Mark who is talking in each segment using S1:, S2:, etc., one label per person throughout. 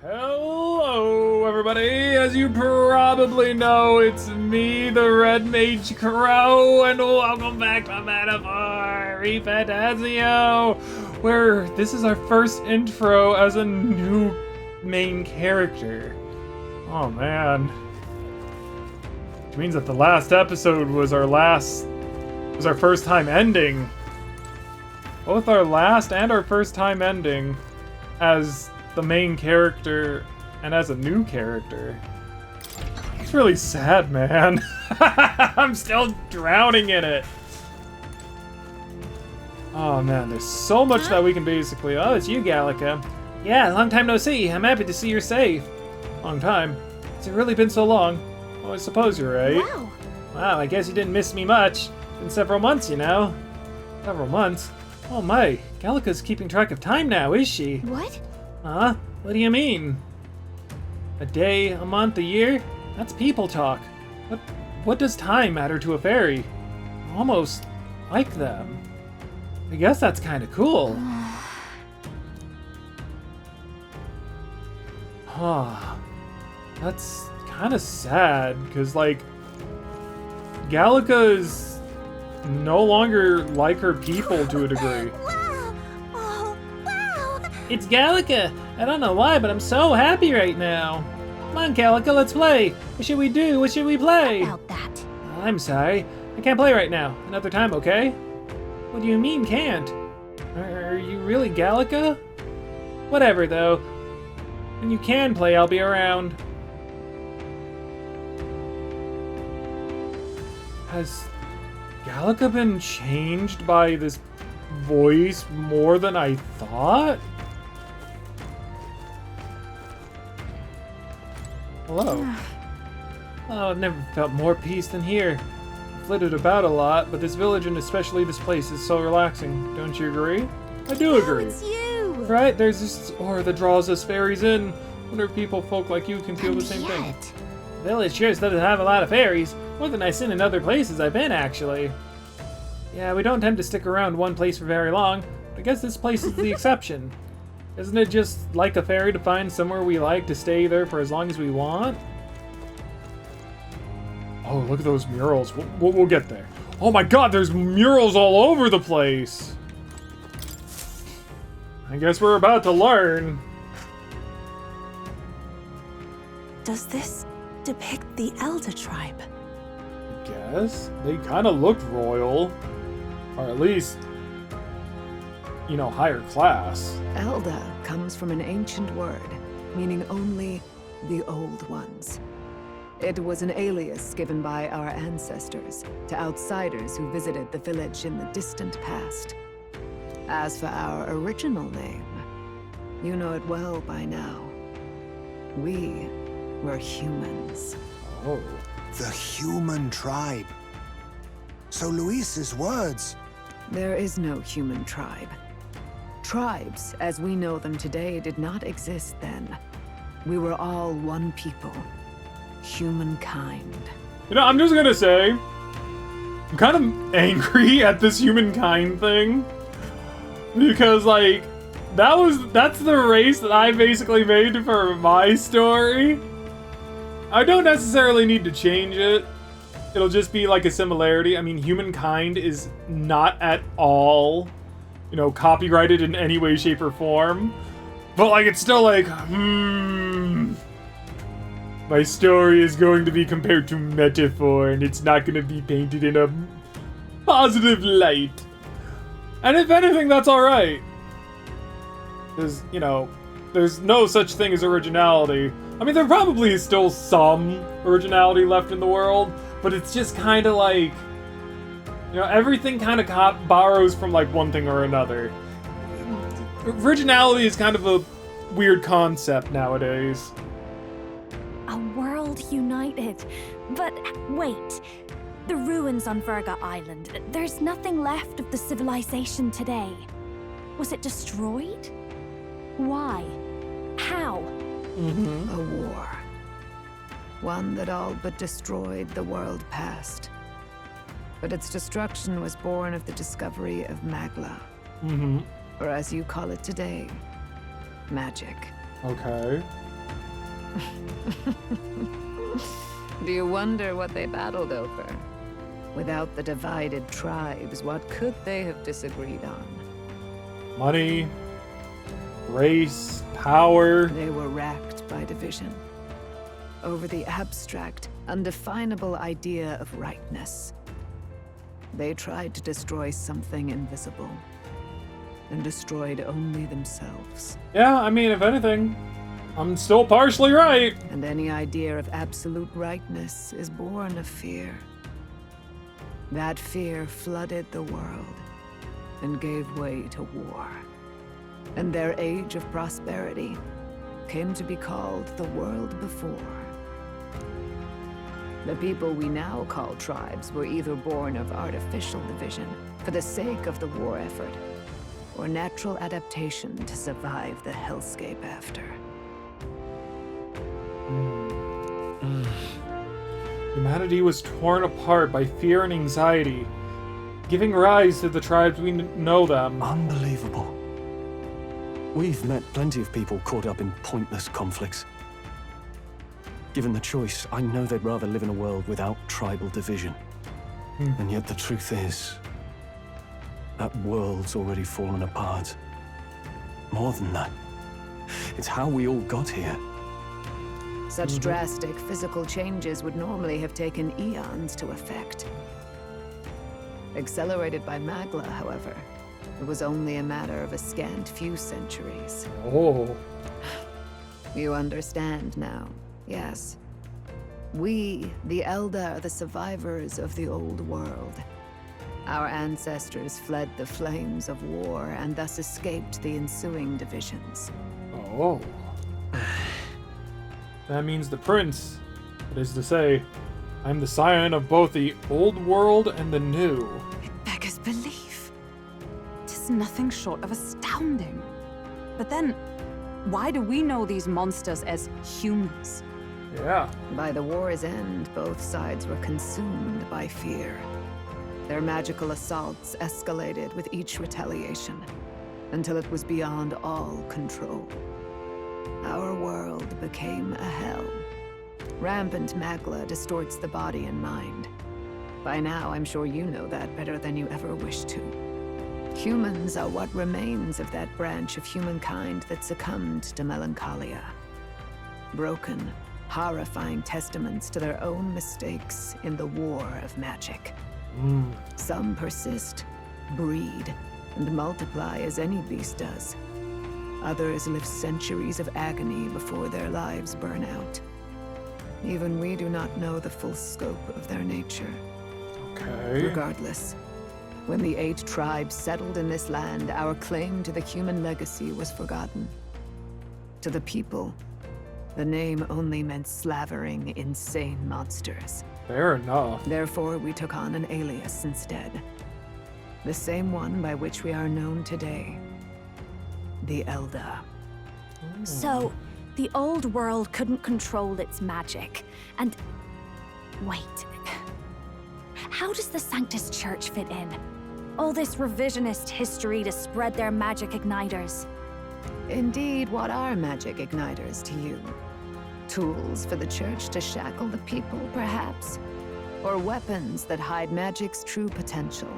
S1: Hello, everybody! As you probably know, it's me, TheRedMageKro, and welcome back to Metaphor ReFantazio, where this is our first intro as a new main character. Oh man. Which means that the last episode was our first time ending. Both our last and our first time ending as the main character and as a new character. It's really sad, man. I'm still drowning in it. Oh man, there's so much that we can basically... Oh, it's you, Gallica. Yeah, long time no see. I'm happy to see you're safe. Long time. Has it really been so long? Oh, I suppose you're right.
S2: Wow.
S1: Wow, I guess you didn't miss me much. Been several months, you know. Several months? Oh my, Gallica's keeping track of time now, is she?
S2: What?
S1: Huh? What do you mean? A day, a month, a year? That's people talk. What does time matter to a fairy? Almost like them. I guess that's kind of cool. Huh. That's kind of sad, because, like, Gallica is no longer like her people to a degree.
S2: Wow! Oh, wow!
S1: It's Gallica! I don't know why, but I'm so happy right now. Come on, Gallica, let's play. What should we do? What should we play?
S2: About that.
S1: I'm sorry. I can't play right now. Another time, okay? What do you mean, can't? Are you really Gallica? Whatever, though. When you can play, I'll be around. Has Gallica been changed by this voice more than I thought? Hello. Oh, I've never felt more peace than here. I've flitted about a lot, but this village and especially this place is so relaxing. Don't you agree? I do agree.
S2: Oh, it's you!
S1: Right, there's this aura that draws us fairies in. Wonder if folk like you can feel the same thing. The village sure doesn't have a lot of fairies. More than I've seen in other places I've been, actually. Yeah, we don't tend to stick around one place for very long. I guess this place is the exception. Isn't it just like a fairy to find somewhere we like to stay there for as long as we want? Oh, look at those murals. We'll get there. Oh my god, there's murals all over the place! I guess we're about to learn.
S2: Does this depict the Elder tribe?
S1: I guess. They kind of looked royal. Or at least, you know, higher class.
S3: Elder comes from an ancient word, meaning only the old ones. It was an alias given by our ancestors to outsiders who visited the village in the distant past. As for our original name, you know it well by now. We were humans.
S1: Oh.
S4: The human tribe. So Luis's words...
S3: There is no human tribe. Tribes, as we know them today, did not exist then. We were all one people. Humankind.
S1: You know, I'm just gonna say, I'm kind of angry at this humankind thing. Because, like, that's the race that I basically made for my story. I don't necessarily need to change it. It'll just be like a similarity. I mean, humankind is not at all, you know, copyrighted in any way, shape, or form. But, like, it's still like, my story is going to be compared to metaphor, and it's not going to be painted in a positive light. And if anything, that's alright. Because, you know, there's no such thing as originality. I mean, there probably is still some originality left in the world, but it's just kind of like, you know, everything kind of borrows from, like, one thing or another. Originality is kind of a weird concept nowadays.
S2: A world united. But wait. The ruins on Virga Island. There's nothing left of the civilization today. Was it destroyed? Why? How?
S3: A war. One that all but destroyed the world past. But its destruction was born of the discovery of Magla.
S1: Mm-hmm.
S3: Or as you call it today, magic.
S1: Okay.
S3: Do you wonder what they battled over? Without the divided tribes, what could they have disagreed on?
S1: Money, race, power.
S3: They were racked by division. Over the abstract, undefinable idea of rightness. They tried to destroy something invisible, and destroyed only themselves.
S1: Yeah, I mean, if anything, I'm still partially right.
S3: And any idea of absolute rightness is born of fear. That fear flooded the world and gave way to war. And their age of prosperity came to be called the world before. The people we now call tribes were either born of artificial division for the sake of the war effort, or natural adaptation to survive the hellscape after.
S1: Humanity was torn apart by fear and anxiety, giving rise to the tribes we know them.
S5: Unbelievable. We've met plenty of people caught up in pointless conflicts. Given the choice, I know they'd rather live in a world without tribal division. And yet the truth is, that world's already fallen apart. More than that, it's how we all got here.
S3: Such drastic physical changes would normally have taken eons to effect. Accelerated by Magla, however, it was only a matter of a scant few centuries.
S1: Oh.
S3: You understand now, yes. We, the Elder, are the survivors of the old world. Our ancestors fled the flames of war and thus escaped the ensuing divisions.
S1: Oh. That means the prince. That is to say, I'm the scion of both the old world and the new.
S6: It beggars belief. Tis nothing short of astounding. But then, why do we know these monsters as humans?
S1: Yeah.
S3: By the war's end, both sides were consumed by fear. Their magical assaults escalated with each retaliation, until it was beyond all control. Our world became a hell. Rampant Magla distorts the body and mind. By now, I'm sure you know that better than you ever wished to. Humans are what remains of that branch of humankind that succumbed to melancholia. Broken, horrifying testaments to their own mistakes in the war of magic. Some persist, breed, and multiply as any beast does. Others live centuries of agony before their lives burn out. Even we do not know the full scope of their nature.
S1: Okay.
S3: Regardless, when the 8 tribes settled in this land, our claim to the human legacy was forgotten. To the people, the name only meant slavering, insane monsters.
S1: Fair enough.
S3: Therefore, we took on an alias instead. The same one by which we are known today. The Elder.
S2: So, the old world couldn't control its magic, and... Wait. How does the Sanctus Church fit in? All this revisionist history to spread their magic igniters.
S3: Indeed, what are magic igniters to you? Tools for the Church to shackle the people, perhaps? Or weapons that hide magic's true potential?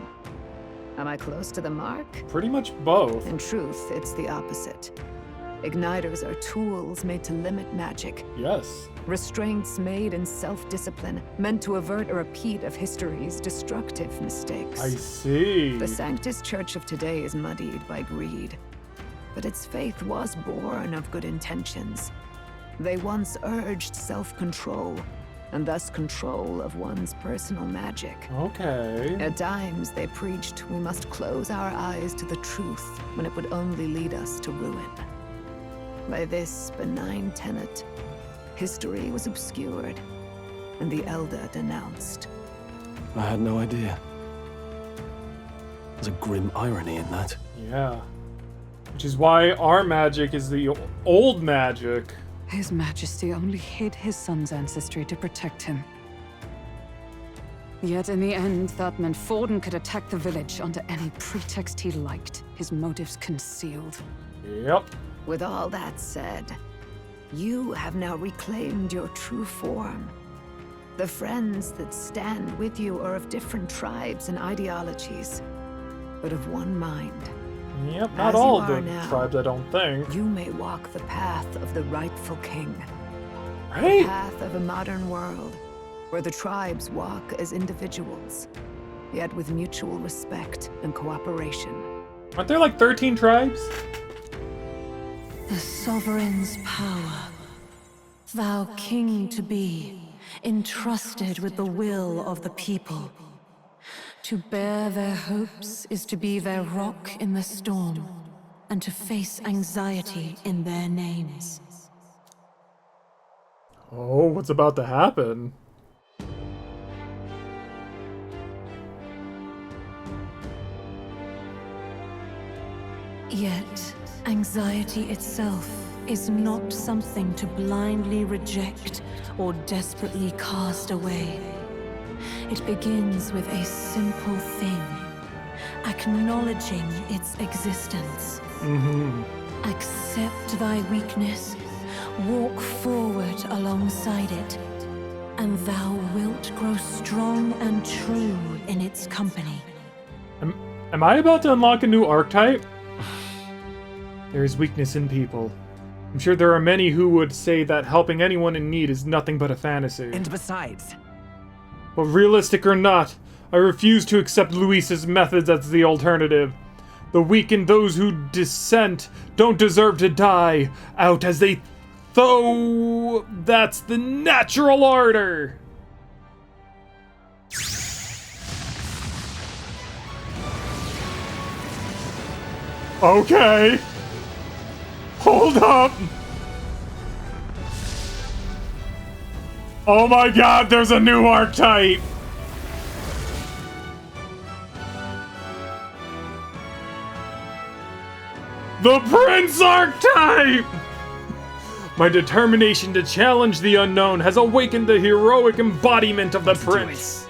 S3: Am I close to the mark?
S1: Pretty much both.
S3: In truth, it's the opposite. Igniters are tools made to limit magic.
S1: Yes.
S3: Restraints made in self-discipline, meant to avert a repeat of history's destructive mistakes.
S1: I see.
S3: The Sanctus Church of today is muddied by greed. But its faith was born of good intentions. They once urged self-control, and thus control of one's personal magic.
S1: Okay.
S3: At times, they preached we must close our eyes to the truth when it would only lead us to ruin. By this benign tenet, history was obscured, and the Elder denounced.
S5: I had no idea. There's a grim irony in that.
S1: Yeah. Which is why our magic is the old magic.
S6: His Majesty only hid his son's ancestry to protect him. Yet in the end, that meant Forden could attack the village under any pretext he liked, his motives concealed.
S1: Yep.
S3: With all that said, You have now reclaimed your true form. The friends that stand with you are of different tribes and ideologies, but of one mind.
S1: Yep, not
S3: As
S1: all
S3: you
S1: of the
S3: are now,
S1: tribes, I don't think.
S3: You may walk the path of the rightful king. The
S1: Right?
S3: path of a modern world, where the tribes walk as individuals, yet with mutual respect and cooperation.
S1: Aren't there like 13 tribes?
S7: The sovereign's power, thou king to be, entrusted with the will of the people. To bear their hopes is to be their rock in the storm, and to face anxiety in their names.
S1: Oh, what's about to happen?
S7: Yet, anxiety itself is not something to blindly reject or desperately cast away. It begins with a simple thing, acknowledging its existence. Accept thy weakness, walk forward alongside it, and thou wilt grow strong and true in its company.
S1: Am I about to unlock a new archetype? There is weakness in people. I'm sure there are many who would say that helping anyone in need is nothing but a fantasy.
S8: And besides,
S1: But realistic or not, I refuse to accept Luis's methods as the alternative. The weak and those who dissent don't deserve to die out as they though that's the natural order. Okay. Hold up. Oh my god, there's a new archetype. The Prince archetype! My determination to challenge the unknown has awakened the heroic embodiment of the Prince.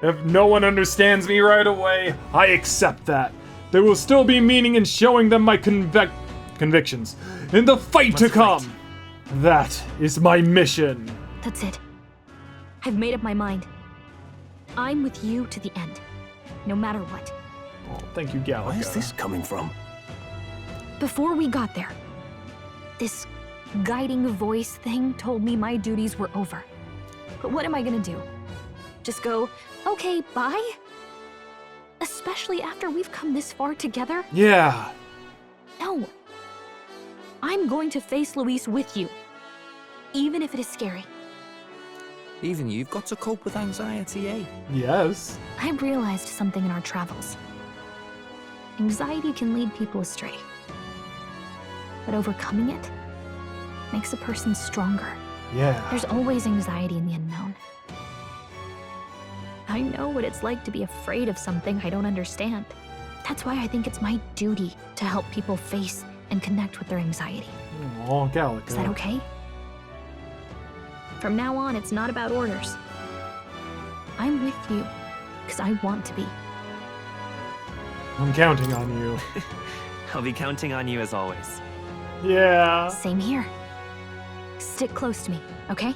S1: If no one understands me right away, I accept that. There will still be meaning in showing them my convictions in the fight to come. That is my mission.
S2: That's it. I've made up my mind. I'm with you to the end, no matter what.
S1: Oh, thank you, Gallica.
S5: Where's this coming from?
S2: Before we got there, this guiding voice thing told me my duties were over. But what am I gonna do? Just go, okay, bye? Especially after we've come this far together?
S1: Yeah.
S2: No. I'm going to face Luis with you, even if it is scary.
S8: even you've got to cope with anxiety, eh?
S1: Yes.
S2: I realized something in our travels. Anxiety can lead people astray, but overcoming it makes a person stronger.
S1: Yeah.
S2: There's always anxiety in the unknown. I know what it's like to be afraid of something I don't understand. That's why I think it's my duty to help people face and connect with their anxiety.
S1: Oh, Gallica.
S2: Is that okay? From now on, it's not about orders. I'm with you, because I want to be.
S1: I'm counting on you.
S9: I'll be counting on you as always.
S1: Yeah.
S2: Same here. Stick close to me, okay?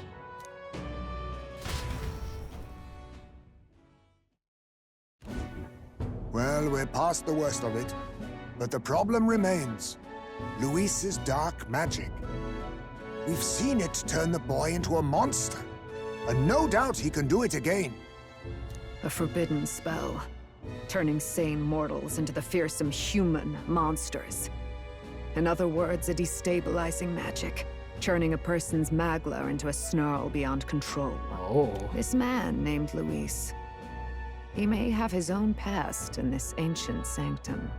S4: Well, we're past the worst of it, but the problem remains. Luis's dark magic. We've seen it turn the boy into a monster, and no doubt he can do it again.
S3: A forbidden spell, turning sane mortals into the fearsome human monsters. In other words, a destabilizing magic, turning a person's magla into a snarl beyond control.
S1: Oh.
S3: This man named Luis. He may have his own past in this ancient sanctum.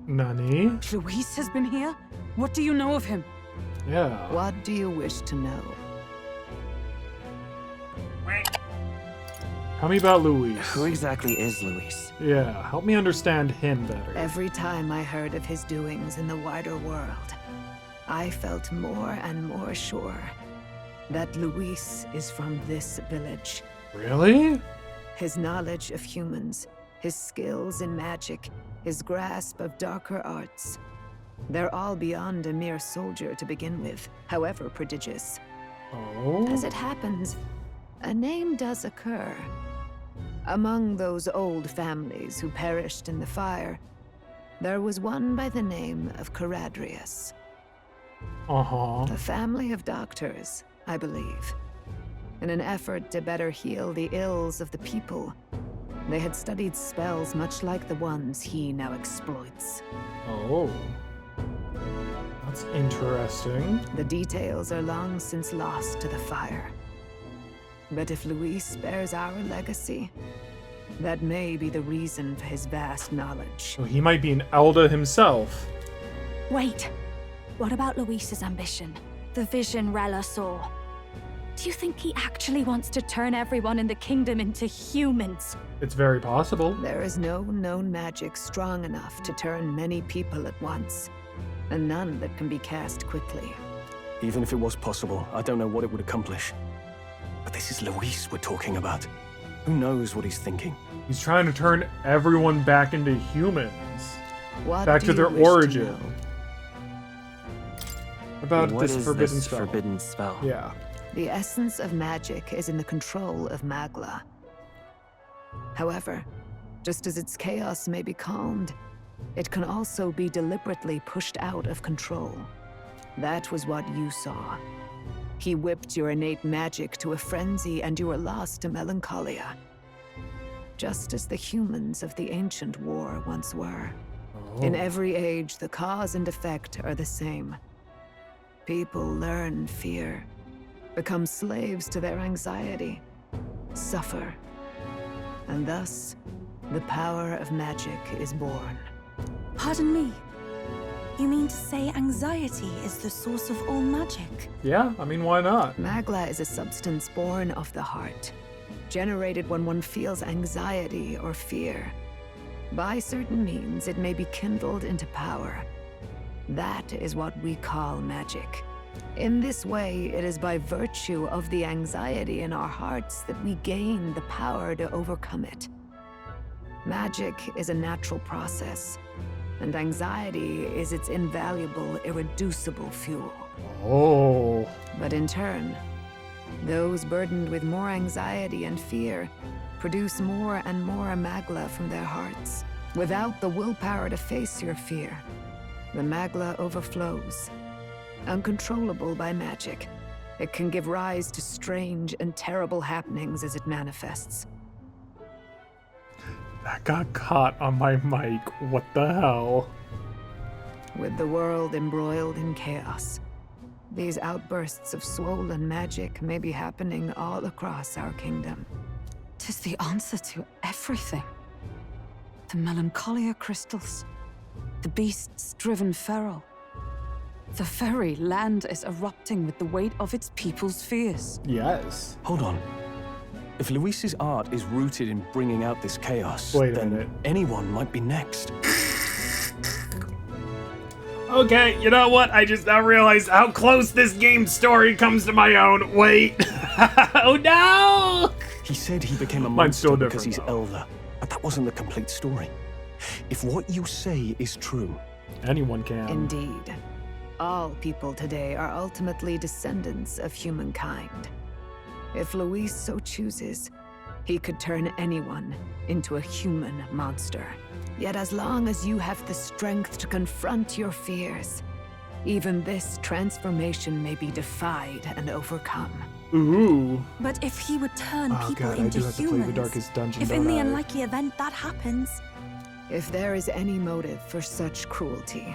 S1: Nani?
S6: Luis has been here? What do you know of him?
S1: Yeah.
S3: What do you wish to know?
S1: Tell me about Luis.
S9: Who exactly is Luis?
S1: Yeah, help me understand him better.
S3: Every time I heard of his doings in the wider world, I felt more and more sure that Luis is from this village.
S1: Really?
S3: His knowledge of humans, his skills in magic, his grasp of darker arts. They're all beyond a mere soldier to begin with, however prodigious.
S1: Oh.
S3: As it happens, a name does occur. Among those old families who perished in the fire, there was one by the name of Caradrius.
S1: Uh-huh.
S3: A family of doctors, I believe. In an effort to better heal the ills of the people, they had studied spells much like the ones he now exploits.
S1: Oh. That's interesting.
S3: The details are long since lost to the fire. But if Luis bears our legacy, that may be the reason for his vast knowledge.
S1: So he might be an Elder himself.
S2: Wait, what about Luis's ambition? The vision Rella saw. Do you think he actually wants to turn everyone in the kingdom into humans?
S1: It's very possible.
S3: There is no known magic strong enough to turn many people at once, and none that can be cast quickly.
S5: Even if it was possible, I don't know what it would accomplish. But this is Luis we're talking about. Who knows what he's thinking?
S1: He's trying to turn everyone back into humans.
S3: What
S1: Back
S3: do
S1: to their
S3: you wish to
S1: origin.
S3: know?
S1: About
S9: What
S1: this
S9: is
S1: forbidden
S9: this
S1: spell.
S9: forbidden spell?
S1: Yeah.
S3: The essence of magic is in the control of Magla. However, just as its chaos may be calmed, it can also be deliberately pushed out of control. That was what you saw. He whipped your innate magic to a frenzy and you were lost to melancholia. Just as the humans of the ancient war once were.
S1: Oh.
S3: In every age, the cause and effect are the same. People learn fear, become slaves to their anxiety, suffer, and thus, the power of magic is born.
S10: Pardon me. You mean to say anxiety is the source of all magic?
S1: Yeah, I mean, why not?
S3: Magla is a substance born of the heart, generated when one feels anxiety or fear. By certain means, it may be kindled into power. That is what we call magic. In this way, it is by virtue of the anxiety in our hearts that we gain the power to overcome it. Magic is a natural process, and anxiety is its invaluable, irreducible fuel.
S1: Oh.
S3: But in turn, those burdened with more anxiety and fear produce more and more Magla from their hearts. Without the willpower to face your fear, the Magla overflows. Uncontrollable by magic, it can give rise to strange and terrible happenings as it manifests.
S1: That got caught on my mic. What the hell?
S3: With the world embroiled in chaos, these outbursts of swollen magic may be happening all across our kingdom.
S6: 'Tis the answer to everything. The melancholia crystals, the beasts driven feral. The very land is erupting with the weight of its people's fears.
S1: Yes.
S5: Hold on. If Luis's art is rooted in bringing out this chaos,
S1: Wait a
S5: then
S1: minute.
S5: anyone might be next.
S1: Okay, you know what? I just now realized how close this game's story comes to my own. Wait. Oh no!
S5: He said he became a
S1: Mine's still
S5: monster because he's
S1: different,
S5: elder, but that wasn't the complete story. If what you say is true,
S1: Anyone can.
S3: Indeed. All people today are ultimately descendants of humankind. If Luis so chooses, he could turn anyone into a human monster. Yet as long as you have the strength to confront your fears, even this transformation may be defied and overcome.
S1: Ooh.
S10: But if he would turn
S1: Oh
S10: people
S1: god, I
S10: into
S1: do have to play
S10: humans,
S1: the Darkest Dungeon,
S10: if in
S1: don't
S10: the
S1: I?
S10: unlikely event that happens,
S3: If there is any motive for such cruelty,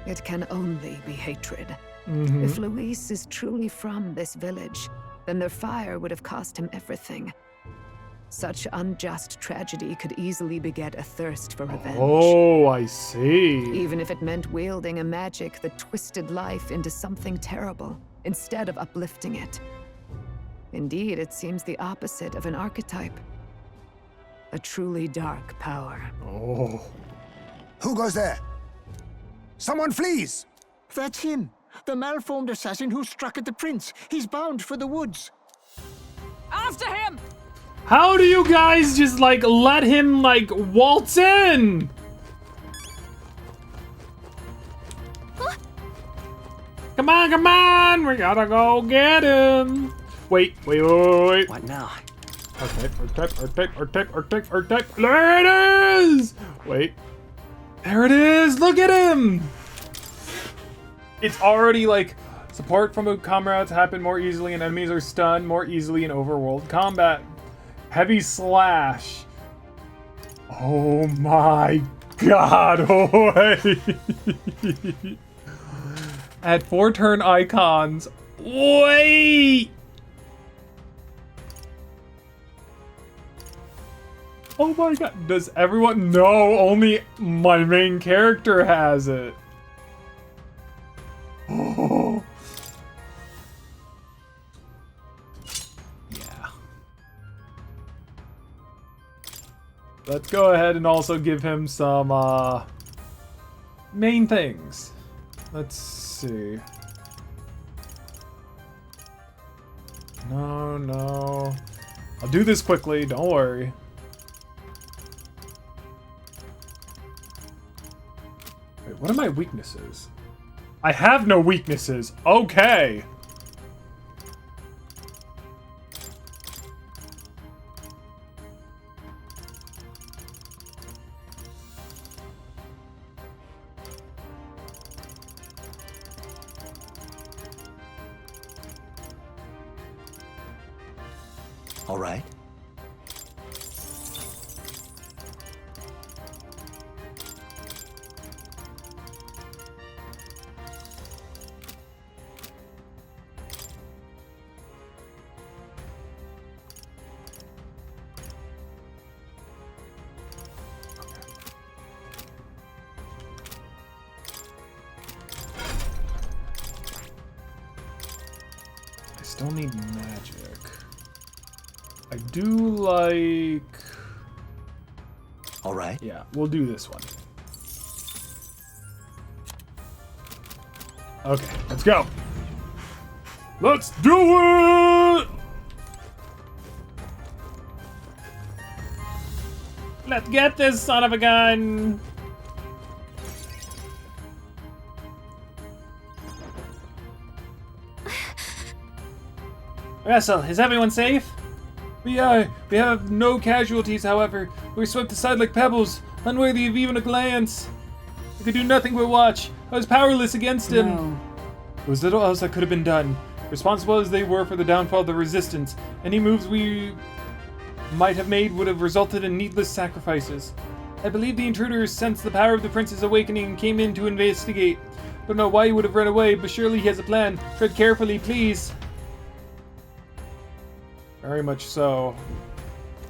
S3: it can only be hatred.
S1: Mhm.
S3: If Luis is truly from this village, then their fire would have cost him everything. Such unjust tragedy could easily beget a thirst for revenge.
S1: Oh, I see.
S3: Even if it meant wielding a magic that twisted life into something terrible, instead of uplifting it. Indeed, it seems the opposite of an archetype. A truly dark power.
S1: Oh.
S4: Who goes there? Someone flees!
S11: That's him. The malformed assassin who struck at the prince. He's bound for the woods.
S6: After him!
S1: How do you guys just like let him like waltz in? Come on, come on! We gotta go get him! Wait.
S9: What now?
S1: Archetype. There it is! Wait. There it is! Look at him! It's already like, support from comrades happen more easily and enemies are stunned more easily in overworld combat. Heavy slash. Oh my god, oh wait. At 4 turn icons. Wait! Oh my god, does everyone know? Only my main character has it. Oh. Yeah. Let's go ahead and also give him some main things. Let's see. No. I'll do this quickly, don't worry. Wait, what are my weaknesses? I have no weaknesses. Okay.
S9: All right.
S1: I still need magic. I do like...
S9: All right.
S1: Yeah, we'll do this one. Okay, let's go. Let's do it! Let's get this son of a gun! Russell, is everyone safe? We have no casualties, however. We were swept aside like pebbles, unworthy of even a glance. I could do nothing but watch. I was powerless against him.
S6: No.
S1: There was little else that could have been done. Responsible as they were for the downfall of the Resistance, any moves we might have made would have resulted in needless sacrifices. I believe the intruders sensed the power of the Prince's awakening and came in to investigate. Don't know why he would have run away, but surely he has a plan. Tread carefully, please. Very much so.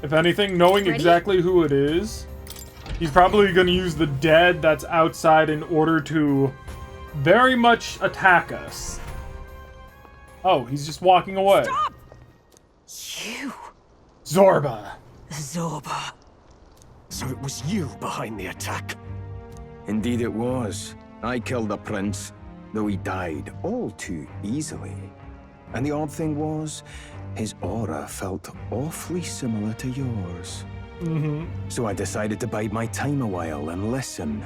S1: If anything, knowing exactly who it is, he's probably going to use the dead that's outside in order to very much attack us. Oh, he's just walking away.
S6: Stop! You.
S1: Zorba.
S6: Zorba.
S5: So it was you behind the attack?
S12: Indeed it was. I killed the prince, though he died all too easily. And the odd thing was, his aura felt awfully similar to yours. So I decided to bide my time a while and listen.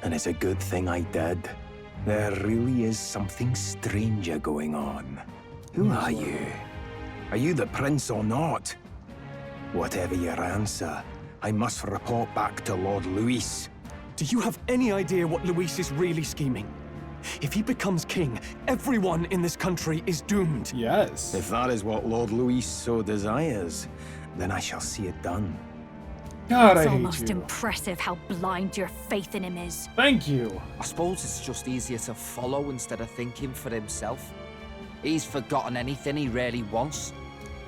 S12: And it's a good thing I did. There really is something stranger going on. Who are you? Are you the prince or not? Whatever your answer, I must report back to Lord Luis.
S5: Do you have any idea what Luis is really scheming? If he becomes king, everyone in this country is doomed.
S1: Yes.
S12: If that is what Lord Luis so desires, then I shall see it done.
S1: God,
S2: It's
S1: I hate
S2: almost
S1: you.
S2: impressive how blind your faith in him is.
S1: Thank you.
S8: I suppose it's just easier to follow instead of thinking for himself. He's forgotten anything he really wants.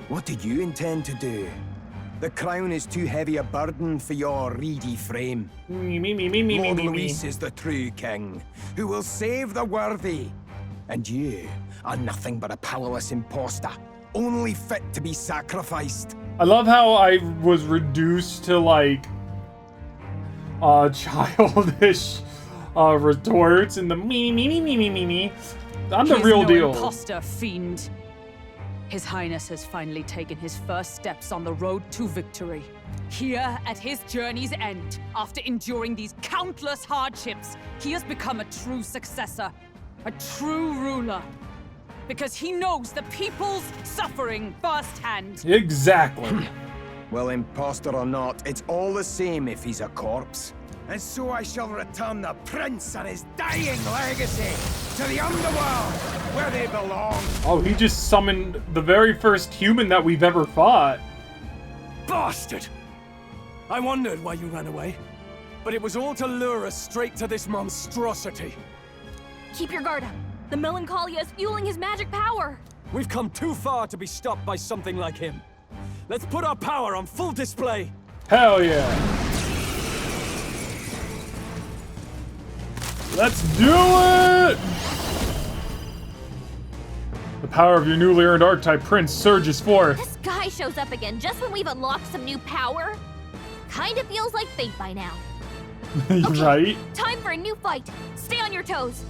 S12: What did you intend to do? The crown is too heavy a burden for your reedy frame. Lord Luis is the true king, who will save the worthy. And you are nothing but a powerless imposter, only fit to be sacrificed.
S1: I love how I was reduced to like childish retorts in the me. I'm the real deal.
S6: Imposter, fiend. His Highness has finally taken his first steps on the road to victory. Here, at his journey's end, after enduring these countless hardships, he has become a true successor. A true ruler. Because he knows the people's suffering firsthand.
S1: Exactly.
S12: Well, imposter or not, it's all the same if he's a corpse. And so I shall return the prince and his dying legacy to the underworld, where they belong.
S1: Oh, he just summoned the very first human that we've ever fought.
S13: Bastard! I wondered why you ran away, but it was all to lure us straight to this monstrosity.
S2: Keep your guard up. The Melancholia is fueling his magic power.
S13: We've come too far to be stopped by something like him. Let's put our power on full display.
S1: Hell yeah. Let's do it! The power of your newly earned Archetype Prince surges forth.
S2: This guy shows up again just when we've unlocked some new power. Kinda feels like fate by now. Okay,
S1: right?
S2: Time for a new fight. Stay on your toes.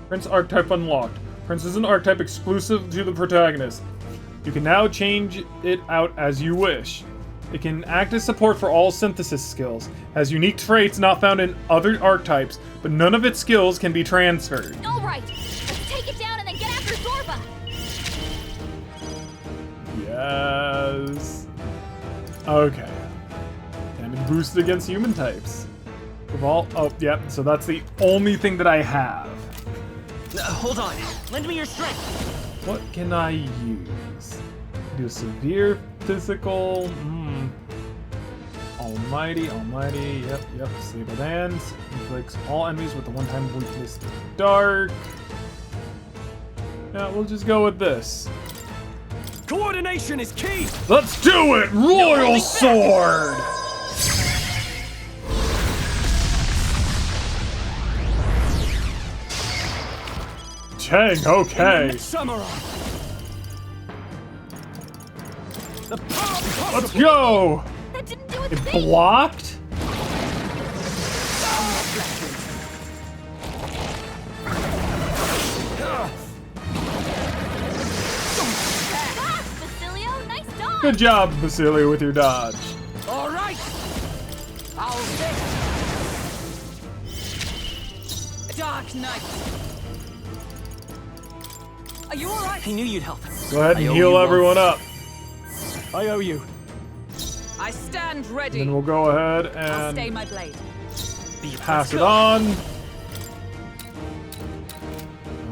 S1: Prince Archetype unlocked. Prince is an archetype exclusive to the protagonist. You can now change it out as you wish. It can act as support for all synthesis skills, has unique traits not found in other archetypes, but none of its skills can be transferred.
S2: All right, let's take it down and then get after Zorba.
S1: Yes. Okay. Damage boosted against human types. Oh, yep, so that's the only thing that I have.
S13: Hold on. Lend me your strength.
S1: What can I use? Do severe physical. Almighty, yep. Stable hands. Inflicts all enemies with the one-time weakness to dark. Yeah, we'll just go with this.
S13: Coordination is key.
S1: Let's do it! Royal Sword! Dang, okay.
S13: Samurai.
S1: Let's go!
S2: That didn't do its
S1: It
S2: thing.
S1: blocked?
S2: Basilio, nice dodge.
S1: Good job, Basilio, with your dodge.
S8: All right. I'll fix.
S6: Dark Knight. Are you all right?
S13: I knew you'd help.
S1: Go ahead and heal everyone up.
S13: I owe you.
S6: I stand ready.
S1: Then we'll go ahead
S6: I'll stay
S1: and
S6: my blade.
S1: pass it on.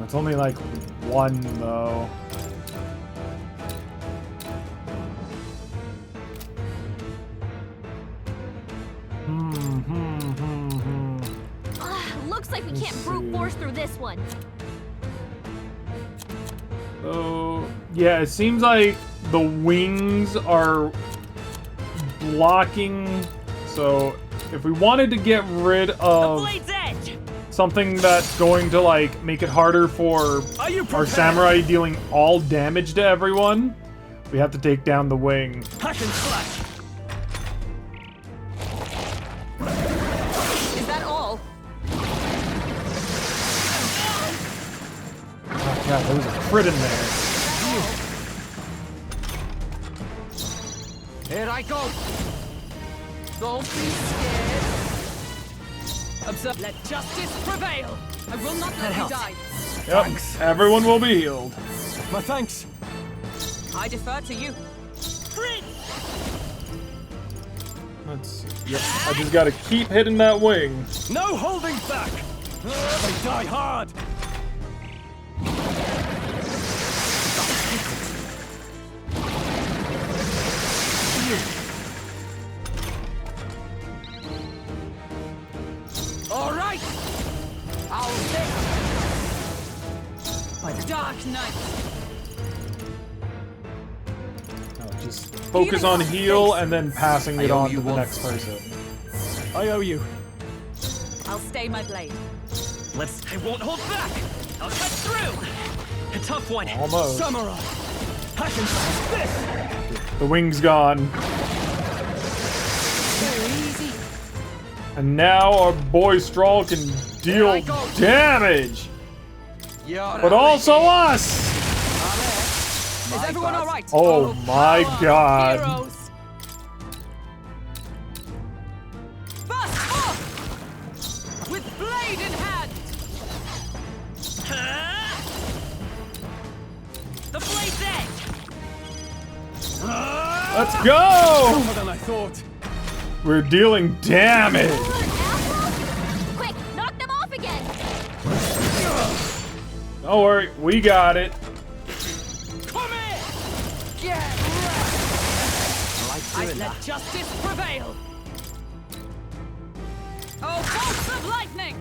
S1: It's only like one, though.
S2: Looks like we can't brute force through this one.
S1: So, yeah, it seems like the wings are blocking. So, if we wanted to get rid of something that's going to, like, make it harder for our samurai dealing all damage to everyone, we have to take down the wing.
S13: Hack and slash.
S6: Is that all?
S1: Oh, God, there was a crit in there.
S8: Here I go. Don't be scared.
S6: Observe. Let justice prevail. I will not let you die.
S1: Yep, everyone will be healed.
S13: My thanks.
S6: I defer to you.
S1: Let's see. Yep, I just gotta keep hitting that wing.
S13: No holding back. They die hard.
S8: All right. I'll fix.
S6: By the Dark Knight.
S1: Just focus on heal and then passing it on to the next person.
S13: I owe you.
S6: I'll stay my blade.
S13: I won't hold back. I'll cut through. A tough one.
S1: Almost.
S13: Samurai. Hack and slash this.
S1: The wing's gone.
S6: Easy.
S1: And now our boy Strahl can deal damage. But also us!
S6: Is everyone all right?
S1: Oh my God.
S6: Heroes. Burst off! With blade in hand!
S1: Let's go!
S13: Tougher than I thought.
S1: We're dealing damage.
S2: Quick, knock them off again.
S1: Don't worry, we got it.
S13: Come here! Get
S8: I
S13: doing
S8: let
S13: that.
S6: Justice prevail! Oh, bolts of lightning!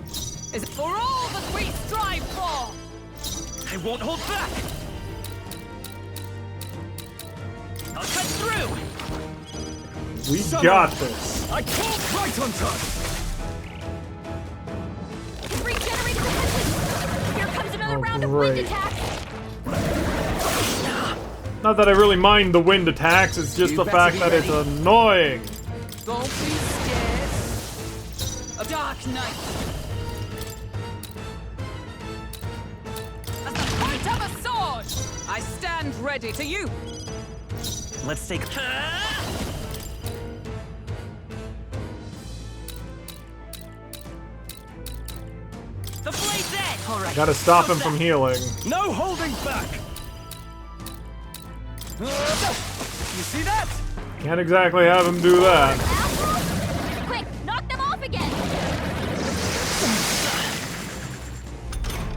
S6: Is it for all that we strive for?
S13: I won't hold back! I'll cut through!
S1: We got this.
S13: I call right on time!
S2: It's regenerated defenses. Here comes another round of
S1: great.
S2: wind attacks.
S1: Not that I really mind the wind attacks, it's just
S8: You
S1: the
S8: better
S1: fact
S8: be
S1: that it's
S8: ready.
S1: annoying.
S6: Don't be scared. A dark night. As the point of a sword, I stand ready to you.
S9: Let's take.
S6: The blade's edge. All right.
S1: Gotta stop him from healing.
S13: No holding back! You see that?
S1: Can't exactly have him do that.
S2: Quick, knock them off again.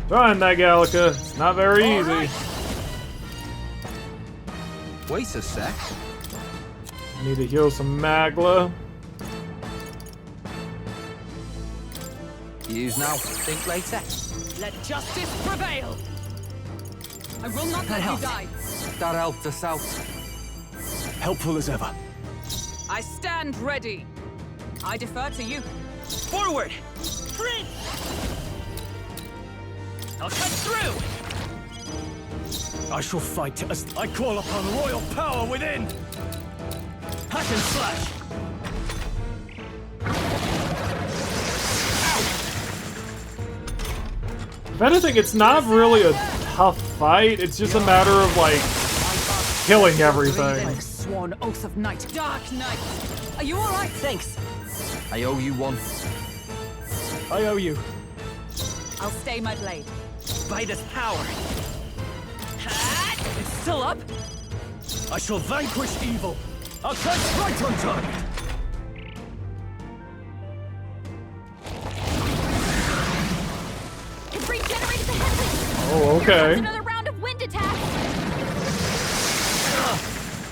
S1: Trying that, Gallica. It's not very easy.
S8: Wait a sec.
S1: Need to heal some Magla.
S8: Use now, think later.
S6: Let justice prevail. I will not let you die.
S8: That helped us out.
S5: Helpful as ever.
S6: I stand ready. I defer to you.
S13: Forward! Free! I'll cut through!
S5: I shall fight as
S13: I call upon royal power within! Hack and slash!
S1: If anything, it's not really a tough fight. It's just a matter of, like, killing everything.
S6: Sworn oath of night. Dark night. Are you all right? Thanks.
S8: I owe you one.
S5: I owe you.
S6: I'll stay my blade.
S13: By this power,
S6: It's still up.
S13: I shall vanquish evil! I'll cut right on target!
S2: It's regenerated defenses.
S1: Oh,
S2: Here
S1: okay.
S2: comes another round of wind attacks.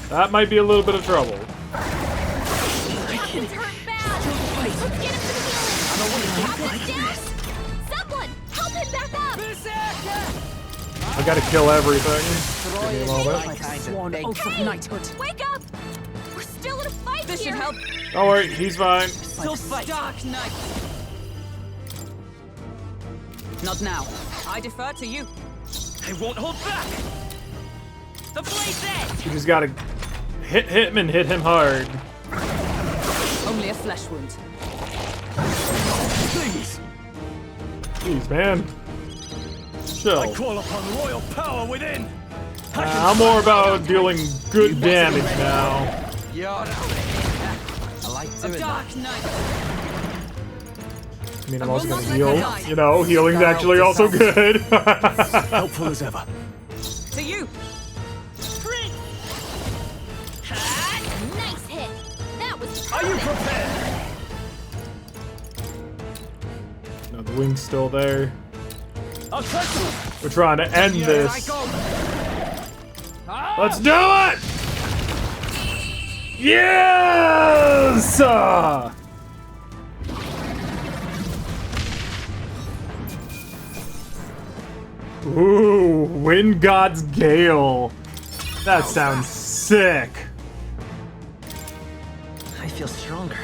S1: That might be a little bit of trouble.
S2: Captain's hurt bad. Let's get him to the healing. Captain's down. Someone, help him back up.
S1: I gotta kill everything. Give me a moment.
S6: Sworn oath of knighthood.
S2: Wake up. We're still in a fight
S6: This
S2: here.
S6: should help.
S1: Don't worry, he's fine.
S6: Still fight. Dark night. Not now. I defer to you.
S13: I won't hold back!
S6: The blade's edge.
S1: You just gotta hit him and hit him hard.
S6: Only a flesh wound.
S13: Please!
S1: Jeez, man. Chill.
S13: I call upon royal power within!
S1: I'm more about dealing good damage now.
S8: I like doing that.
S6: Dark night.
S1: I mean, I'm also gonna heal. You know, healing's actually also good.
S5: Helpful as ever.
S6: To you.
S2: Nice hit. That was
S13: Are you
S2: perfect.
S13: prepared?
S1: No, the wing's still there.
S13: I'll cut through!
S1: We're trying to end this. Let's do it! Yes! Ooh, Wind God's Gale. That sounds sick.
S9: I feel stronger.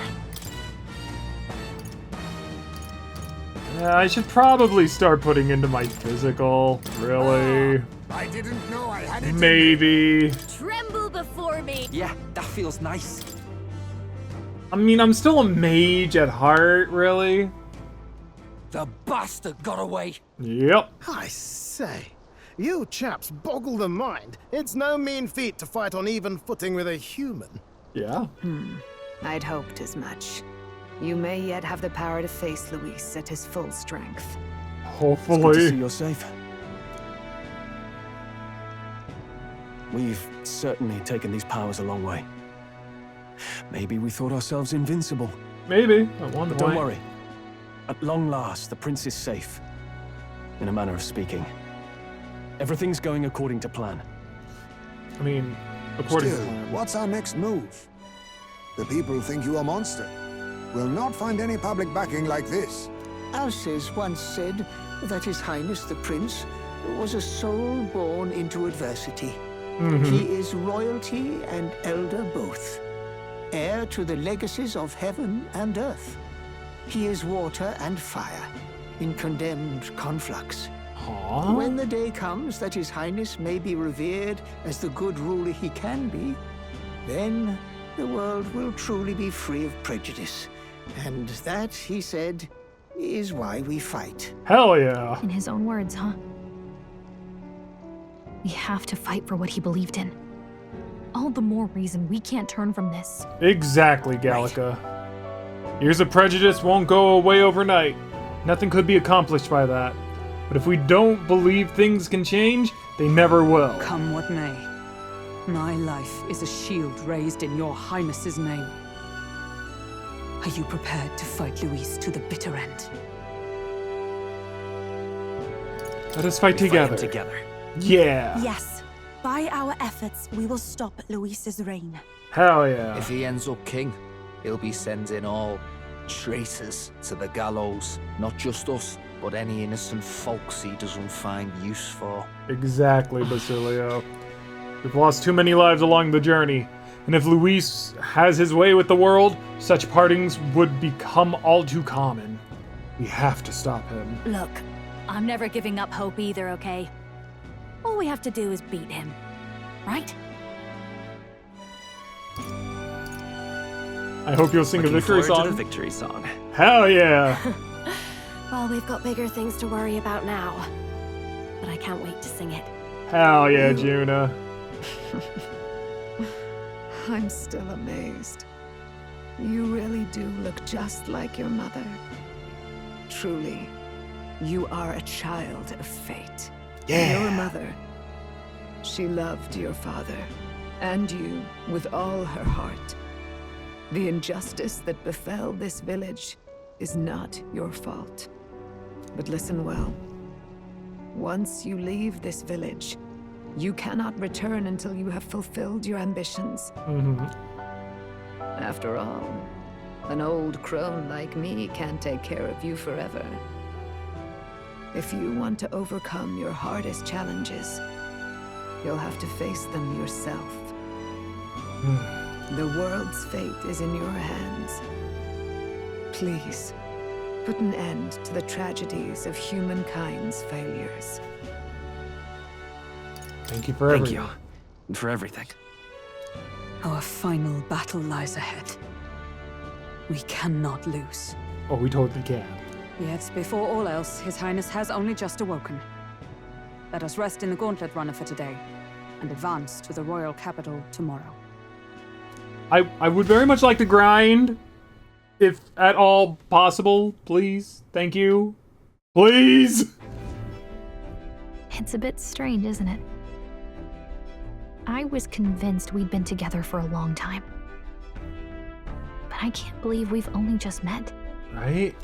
S1: Yeah, I should probably start putting into my physical. Really?
S4: I didn't know I had it.
S1: Maybe.
S2: Tremble before me.
S8: Yeah, that feels nice.
S1: I mean, I'm still a mage at heart, really.
S8: The bastard got away.
S1: Yep.
S11: I say, you chaps boggle the mind. It's no mean feat to fight on even footing with a human.
S1: Yeah.
S3: I'd hoped as much. You may yet have the power to face Luis at his full strength.
S5: It's good to
S1: Hopefully.
S5: see you're safe. We've certainly taken these powers a long way. Maybe we thought ourselves invincible.
S1: Maybe, at one
S5: But
S1: point.
S5: don't worry. At long last, the prince is safe. In a manner of speaking. Everything's going according to plan.
S1: I mean, according
S4: Still,
S1: to plan.
S4: what's our next move? The people think you a monster. We'll not find any public backing like this.
S14: Alces once said that His Highness the Prince was a soul born into adversity. He is royalty and elder both, heir to the legacies of heaven and earth. He is water and fire, in condemned conflux.
S1: Aww.
S14: When the day comes that His Highness may be revered as the good ruler he can be, then the world will truly be free of prejudice. And that, he said, is why we fight.
S1: Hell yeah.
S2: In his own words, huh? We have to fight for what he believed in. All the more reason we can't turn from this.
S1: Exactly, Gallica. Years of prejudice won't go away overnight. Nothing could be accomplished by that. But if we don't believe things can change, they never will.
S6: Come what may. My life is a shield raised in your highness's name. Are you prepared to fight Luis to the bitter end?
S1: Let us fight together.
S9: Together.
S1: Yeah.
S10: Yes. By our efforts, we will stop Luis's reign.
S1: Hell yeah.
S8: If he ends up king, he'll be sending all traitors to the gallows. Not just us, but any innocent folks he doesn't find use for.
S1: Exactly, Basilio. We've lost too many lives along the journey. And if Luis has his way with the world, such partings would become all too common. We have to stop him.
S2: Look, I'm never giving up hope either, okay? All we have to do is beat him, right?
S1: I hope you'll sing a
S9: Looking
S1: victory
S9: forward
S1: song.
S9: to the victory song.
S1: Hell yeah.
S2: Well, we've got bigger things to worry about now. But I can't wait to sing it.
S1: Hell yeah, Juna.
S3: I'm still amazed. You really do look just like your mother. Truly, you are a child of fate.
S1: Yeah.
S3: Your mother, she loved your father, and you with all her heart. The injustice that befell this village is not your fault. But listen well. Once you leave this village, you cannot return until you have fulfilled your ambitions. After all, an old crone like me can't take care of you forever. If you want to overcome your hardest challenges, you'll have to face them yourself. The world's fate is in your hands. Please, put an end to the tragedies of humankind's failures.
S1: Thank you for
S9: Thank
S1: everything.
S9: you. For everything.
S6: Our final battle lies ahead. We cannot lose.
S1: Oh, we totally can.
S6: Yet, before all else, His Highness has only just awoken. Let us rest in the gauntlet runner for today, and advance to the royal capital tomorrow.
S1: I would very much like to grind, if at all possible, please. Thank you. Please!
S2: It's a bit strange, isn't it? I was convinced we'd been together for a long time. But I can't believe we've only just met.
S1: Right?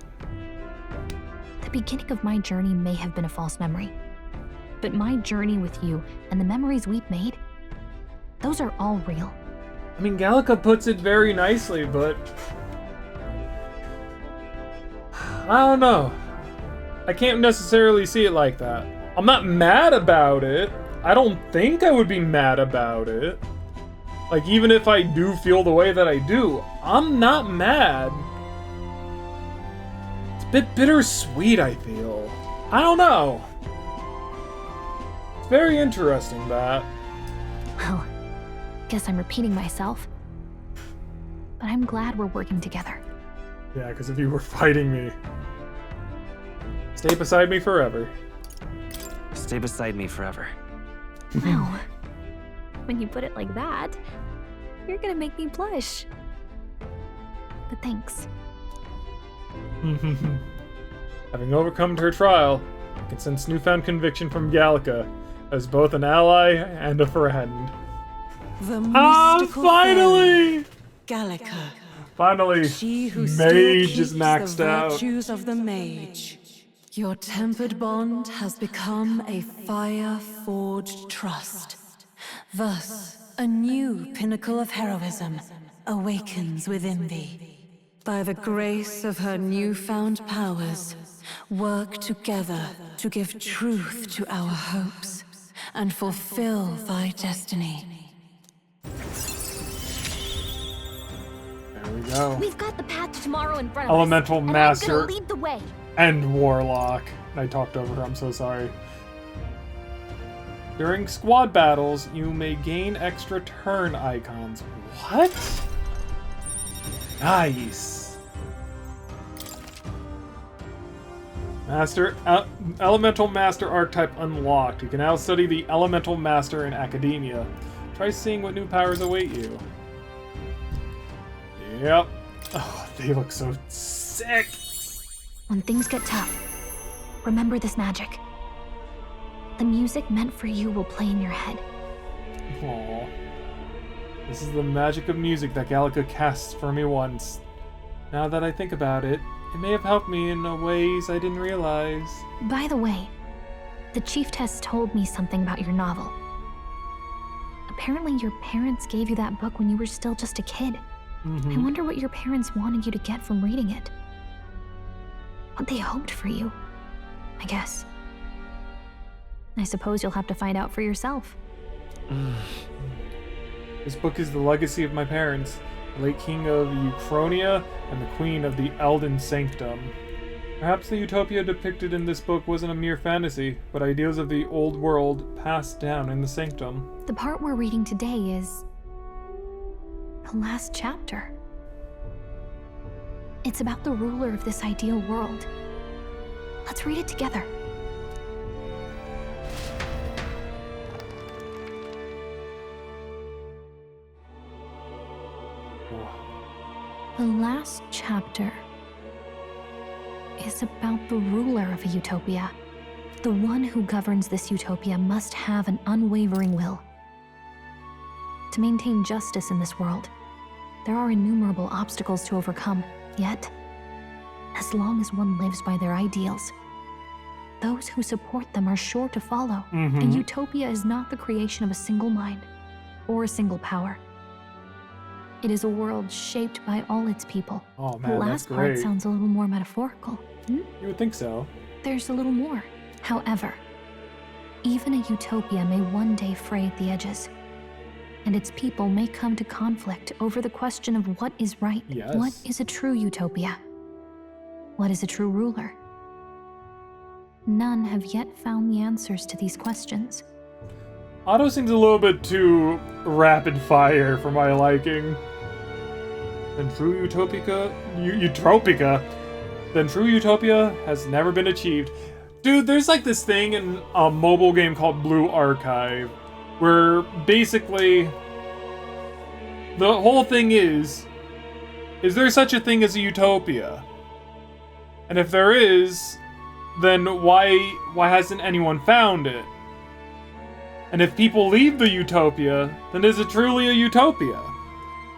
S2: The beginning of my journey may have been a false memory. But my journey with you and the memories we've made, those are all real.
S1: I mean, Gallica puts it very nicely, but I don't know. I can't necessarily see it like that. I'm not mad about it. I don't think I would be mad about it. Like, even if I do feel the way that I do, I'm not mad. It's a bit bittersweet, I feel. I don't know. It's very interesting, that.
S2: Well, guess I'm repeating myself. But I'm glad we're working together.
S1: Yeah, because if you were fighting me. Stay beside me forever.
S9: Stay beside me forever.
S2: Wow. When you put it like that, you're gonna make me blush. But thanks.
S1: Having overcome her trial, I can sense newfound conviction from Gallica as both an ally and a friend.
S10: The mystical
S1: finally!
S7: Gallica.
S1: Finally,
S7: She who still
S1: mage is
S7: keeps
S1: maxed
S7: the
S1: out.
S7: virtues of the mage. Your tempered bond has become a fire-forged trust. Thus, a new pinnacle of heroism awakens within thee. By the grace of her newfound powers, work together to give truth to our hopes and fulfill thy destiny.
S1: There we go.
S2: We've got the path to tomorrow in front of
S1: Elemental
S2: us, and
S1: Master
S2: I'm gonna lead the way.
S1: and Warlock. I talked over her, I'm so sorry. During squad battles, you may gain extra turn icons. What? Nice. Elemental Master Archetype unlocked. You can now study the Elemental Master in Academia. Try seeing what new powers await you. Yep. Oh, they look so sick.
S2: When things get tough, remember this magic. The music meant for you will play in your head.
S1: Aww. This is the magic of music that Gallica casts for me once. Now that I think about it, it may have helped me in ways I didn't realize.
S2: By the way, the Chieftess told me something about your novel. Apparently your parents gave you that book when you were still just a kid. I wonder what your parents wanted you to get from reading it. What they hoped for you, I guess. I suppose you'll have to find out for yourself.
S1: This book is the legacy of my parents, the late king of Uchronia and the queen of the Elden Sanctum. Perhaps the utopia depicted in this book wasn't a mere fantasy, but ideals of the old world passed down in the Sanctum.
S2: The part we're reading today is the last chapter. It's about the ruler of this ideal world. Let's read it together. The last chapter is about the ruler of a utopia. The one who governs this utopia must have an unwavering will. To maintain justice in this world, there are innumerable obstacles to overcome, yet, as long as one lives by their ideals, those who support them are sure to follow. A utopia is not the creation of a single mind or a single power. It is a world shaped by all its people.
S1: Oh man,
S2: the
S1: that's
S2: last
S1: great.
S2: part sounds a little more metaphorical.
S1: You would think so.
S2: There's a little more. However, even a utopia may one day fray at the edges, and its people may come to conflict over the question of what is right.
S1: Yes.
S2: What is a true utopia? What is a true ruler? None have yet found the answers to these questions.
S1: Otto seems a little bit too rapid fire for my liking. Then true utopia has never been achieved. Dude, there's like this thing in a mobile game called Blue Archive, where basically the whole thing is there such a thing as a utopia? And if there is, then why hasn't anyone found it? And if people leave the utopia, then is it truly a utopia?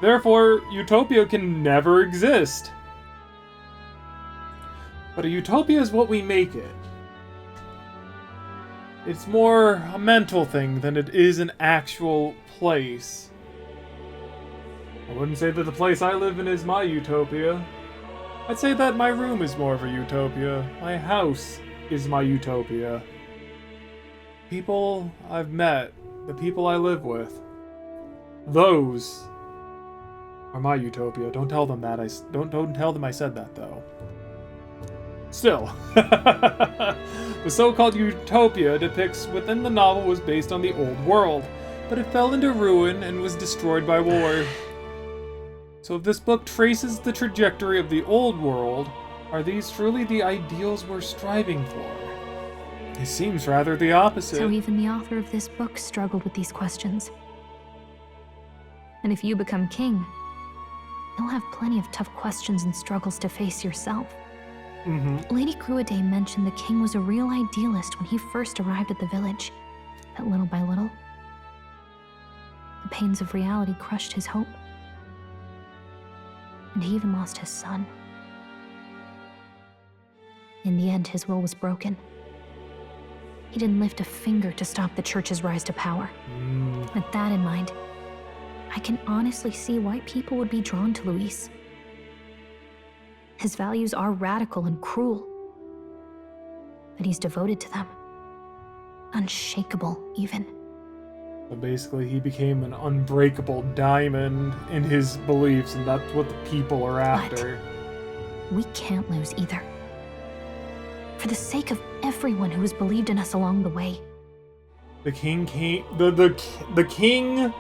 S1: Therefore, utopia can never exist. But a utopia is what we make it. It's more a mental thing than it is an actual place. I wouldn't say that the place I live in is my utopia. I'd say that my room is more of a utopia. My house is my utopia. People I've met, the people I live with, those are my utopia. Don't tell them that. Don't tell them I said that though. Still, the so-called utopia depicts within the novel was based on the old world, but it fell into ruin and was destroyed by war. So if this book traces the trajectory of the old world, are these truly the ideals we're striving for? It seems rather the opposite.
S2: So even the author of this book struggled with these questions. And if you become king, you'll have plenty of tough questions and struggles to face yourself. Lady Cruiday mentioned the king was a real idealist when he first arrived at the village. But little by little, the pains of reality crushed his hope. And he even lost his son. In the end, his will was broken. He didn't lift a finger to stop the church's rise to power. With that in mind, I can honestly see why people would be drawn to Luis. His values are radical and cruel, but he's devoted to them. Unshakable, even.
S1: So basically, he became an unbreakable diamond in his beliefs, and that's what the people are after.
S2: But we can't lose either. For the sake of everyone who has believed in us along the way.
S1: The king came. The king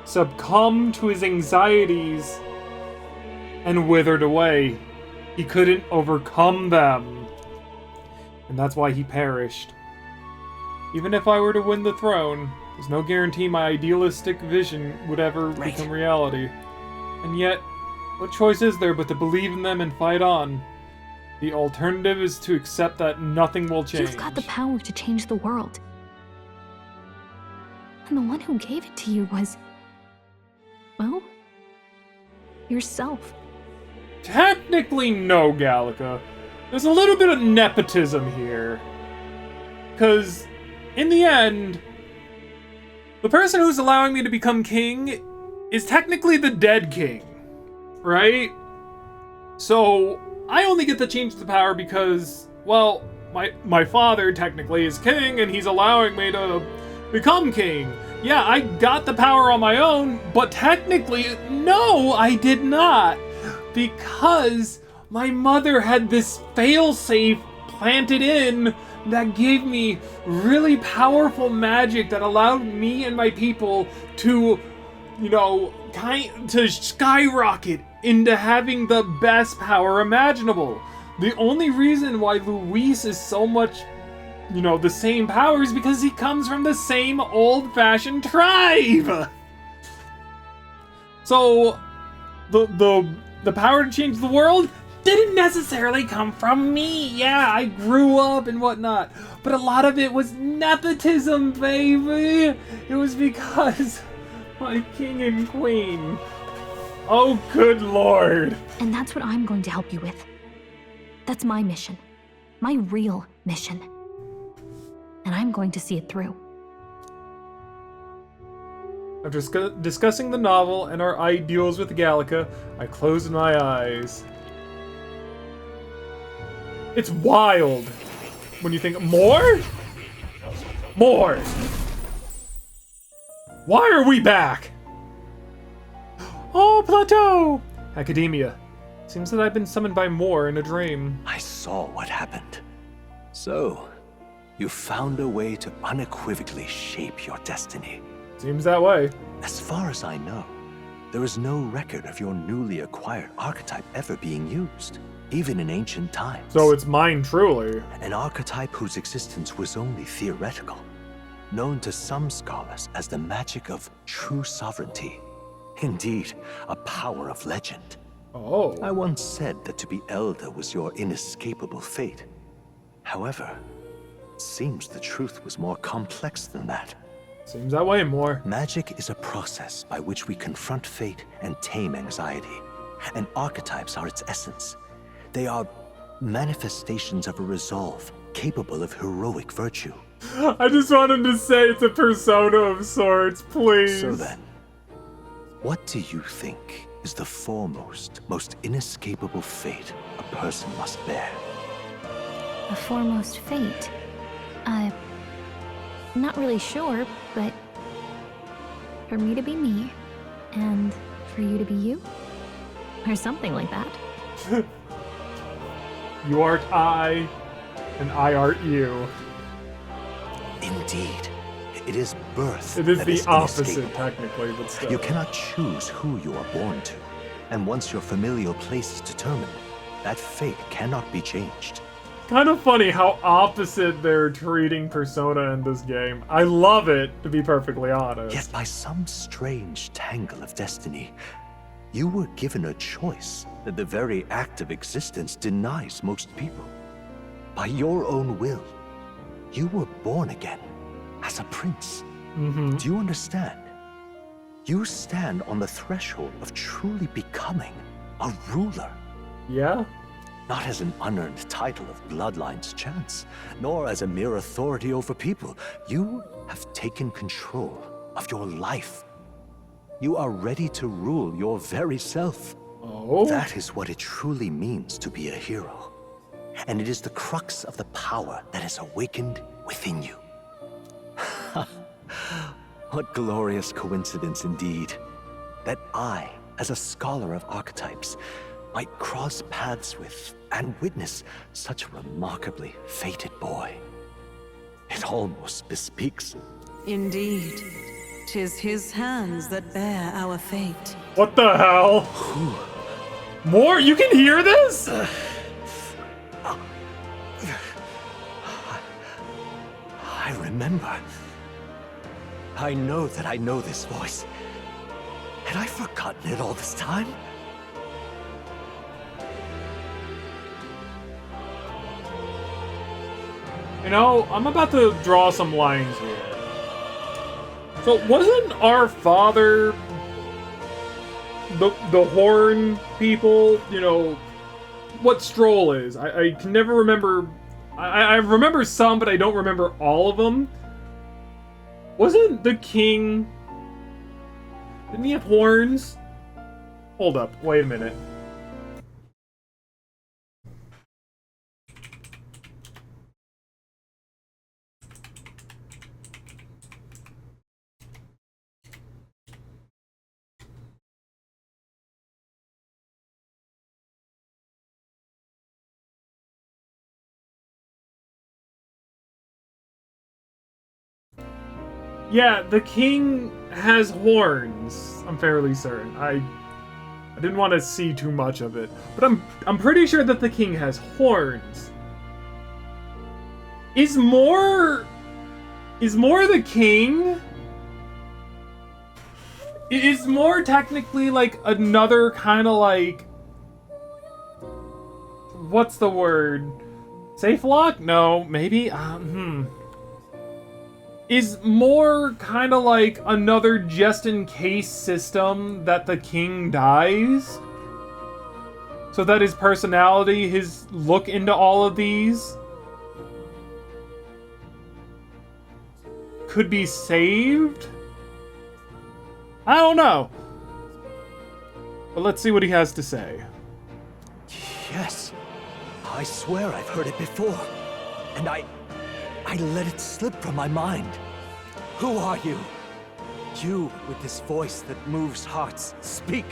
S1: succumbed to his anxieties and withered away. He couldn't overcome them, and that's why he perished. Even if I were to win the throne, there's no guarantee my idealistic vision would ever become reality. And yet, what choice is there but to believe in them and fight on? The alternative is to accept that nothing will change.
S2: You've got the power to change the world. And the one who gave it to you was, well, yourself.
S1: Technically, no, Gallica. There's a little bit of nepotism here. Because, in the end, the person who's allowing me to become king is technically the dead king, right? So, I only get to change the power because, well, my father technically is king and he's allowing me to become king. Yeah, I got the power on my own, but technically, no, I did not. Because my mother had this failsafe planted in that gave me really powerful magic that allowed me and my people to, to skyrocket into having the best power imaginable. The only reason why Luis is so much, the same power is because he comes from the same old-fashioned tribe. So, the power to change the world didn't necessarily come from me. Yeah, I grew up and whatnot, but a lot of it was nepotism, baby. It was because my king and queen. Oh, good lord.
S2: And that's what I'm going to help you with. That's my mission. My real mission. And I'm going to see it through.
S1: After discussing the novel and our ideals with Gallica, I closed my eyes. It's wild when you think, more? More! Why are we back? Oh, Plateau! Academia. Seems that I've been summoned by Moore in a dream.
S15: I saw what happened. So, you found a way to unequivocally shape your destiny.
S1: Seems that way.
S15: As far as I know, there is no record of your newly acquired archetype ever being used, even in ancient times.
S1: So it's mine truly.
S15: An archetype whose existence was only theoretical, known to some scholars as the magic of true sovereignty. Indeed, a power of legend.
S1: Oh.
S15: I once said that to be elder was your inescapable fate. However, it seems the truth was more complex than that.
S1: Seems that way, more.
S15: Magic is a process by which we confront fate and tame anxiety. And archetypes are its essence. They are manifestations of a resolve capable of heroic virtue.
S1: I just want him to say it's a persona of sorts, please.
S15: So then, what do you think is the foremost, most inescapable fate a person must bear?
S2: The foremost fate? Not really sure, but for me to be me, and for you to be you, or something like that.
S1: You art I, and I art you.
S15: Indeed. It is birth.
S1: It is
S15: that
S1: the
S15: is
S1: opposite, technically, but still.
S15: You cannot choose who you are born to. And once your familial place is determined, that fate cannot be changed.
S1: Kind of funny how opposite they're treating Persona in this game. I love it, to be perfectly honest.
S15: Yet by some strange tangle of destiny, you were given a choice that the very act of existence denies most people. By your own will, you were born again as a prince.
S1: Mm-hmm.
S15: Do you understand? You stand on the threshold of truly becoming a ruler.
S1: Yeah?
S15: Not as an unearned title of bloodline's chance, nor as a mere authority over people. You have taken control of your life. You are ready to rule your very self.
S1: Oh?
S15: That is what it truly means to be a hero. And it is the crux of the power that is awakened within you. What glorious coincidence indeed, that I, as a scholar of archetypes, might cross paths with and witness such a remarkably fated boy. It almost bespeaks.
S7: Indeed. 'Tis his hands that bear our fate.
S1: What the hell? More? You can hear this?
S15: I remember. I know that I know this voice. Had I forgotten it all this time?
S1: You know, I'm about to draw some lines here. So wasn't our father the horn people? You know, what Stroll is. I can never remember. I remember some, but I don't remember all of them. Wasn't the king... Didn't he have horns? Hold up, wait a minute. Yeah, the king has horns. I'm fairly certain. I didn't want to see too much of it, but I'm pretty sure that the king has horns. Is more the king? Is more technically like another kind of like, what's the word? Safe lock? No, maybe. Is more kind of like another just-in-case system that the king dies? So that his personality, his look into all of these could be saved? I don't know. But let's see what he has to say.
S15: Yes. I swear I've heard it before. And I let it slip from my mind. Who are you? You with this voice that moves hearts. Speak.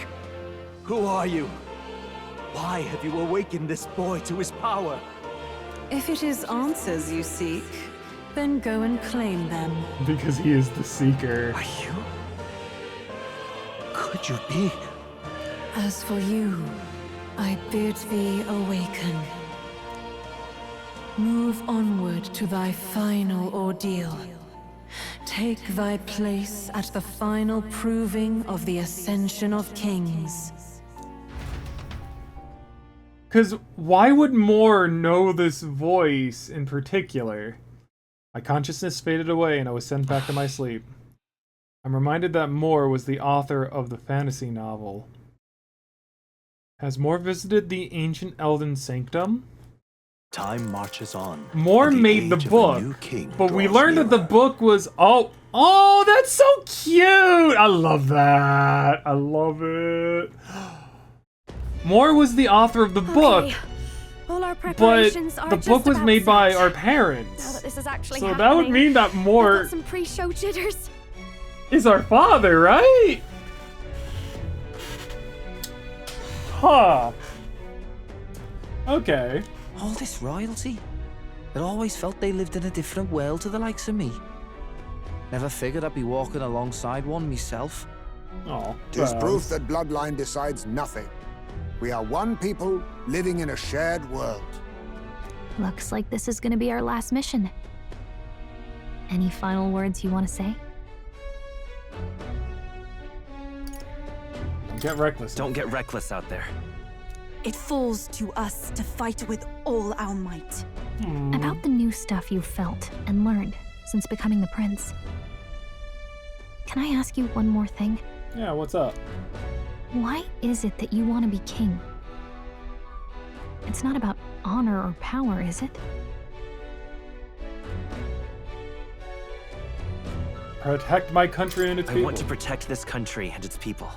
S15: Who are you? Why have you awakened this boy to his power?
S7: If it is answers you seek, then go and claim them.
S1: Because he is the seeker.
S15: Are you? Could you be?
S7: As for you, I bid thee awaken. Move onward to thy final ordeal. Take thy place at the final proving of the ascension of kings.
S1: Because why would Moore know this voice in particular? My consciousness faded away and I was sent back to my sleep. I'm reminded that Moore was the author of the fantasy novel. Has Moore visited the ancient Elden Sanctum?
S15: Time marches on.
S1: Moore made the book, but we learned that the book was... Oh, that's so cute! I love that. I love it. Moore was the author of the book,
S2: All our
S1: but
S2: preparations are
S1: the
S2: just
S1: book was
S2: about
S1: made by
S2: set.
S1: our
S2: Now
S1: parents.
S2: that this is actually
S1: So
S2: happening,
S1: that would mean that
S2: we've
S1: Moore
S2: got some pre-show jitters.
S1: is our father, right? Huh. Okay.
S8: All this royalty? It always felt they lived in a different world to the likes of me. Never figured I'd be walking alongside one myself.
S1: Oh,
S4: Tis proof that bloodline decides nothing. We are one people living in a shared world.
S2: Looks like this is gonna be our last mission. Any final words you want to say?
S1: Get reckless.
S9: Don't get reckless out there.
S10: It falls to us to fight with all our might.
S2: About the new stuff you've felt and learned since becoming the prince. Can I ask you one more thing?
S1: Yeah, what's up?
S2: Why is it that you want to be king? It's not about honor or power, is it?
S1: Protect my country and its people.
S9: I want to protect this country and its people.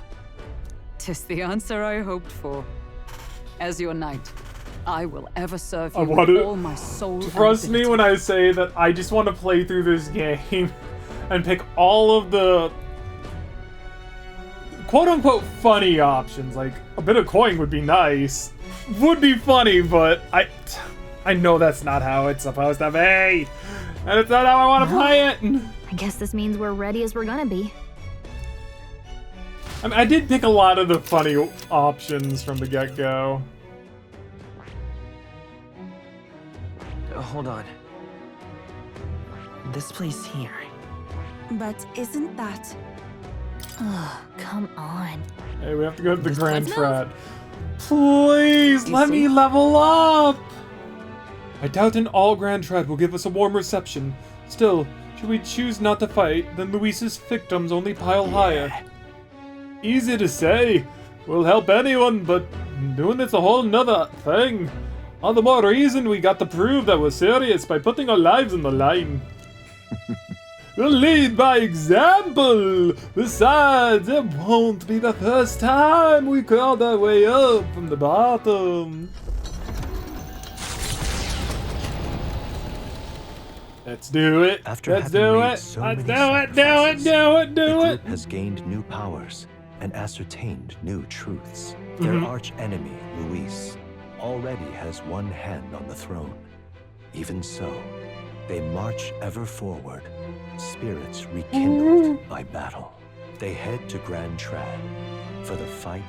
S6: 'Tis the answer I hoped for. As your knight, I will ever serve
S1: I
S6: you
S1: want
S6: with
S1: to
S6: all my soul.
S1: trust me when I say that I just want to play through this game and pick all of the quote-unquote funny options. Like, a bit of coin would be nice. Would be funny, but I know that's not how it's supposed to be. And it's not how I want to play it.
S2: I guess this means we're ready as we're gonna be.
S1: I mean, I did pick a lot of the funny options from the get-go.
S9: Hold on. This place here.
S10: But isn't that...
S2: Oh, come on.
S1: Hey, we have to go to the Grand Trad. Please, let me level up! I doubt an all Grand Trad will give us a warm reception. Still, should we choose not to fight, then Luis's victims only pile higher. Easy to say. We'll help anyone, but doing this a whole nother thing. All the more reason we got to prove that we're serious by putting our lives on the line. We'll lead by example. Besides, it won't be the first time we crawled our way up from the bottom. Let's do it. Let's do it. Let's do it. Do it. Do it. Do it.
S15: Has gained new powers and ascertained new truths. Their arch enemy, Luis, already has one hand on the throne. Even so, they march ever forward, spirits rekindled by battle. They head to Grand Trad, for the fight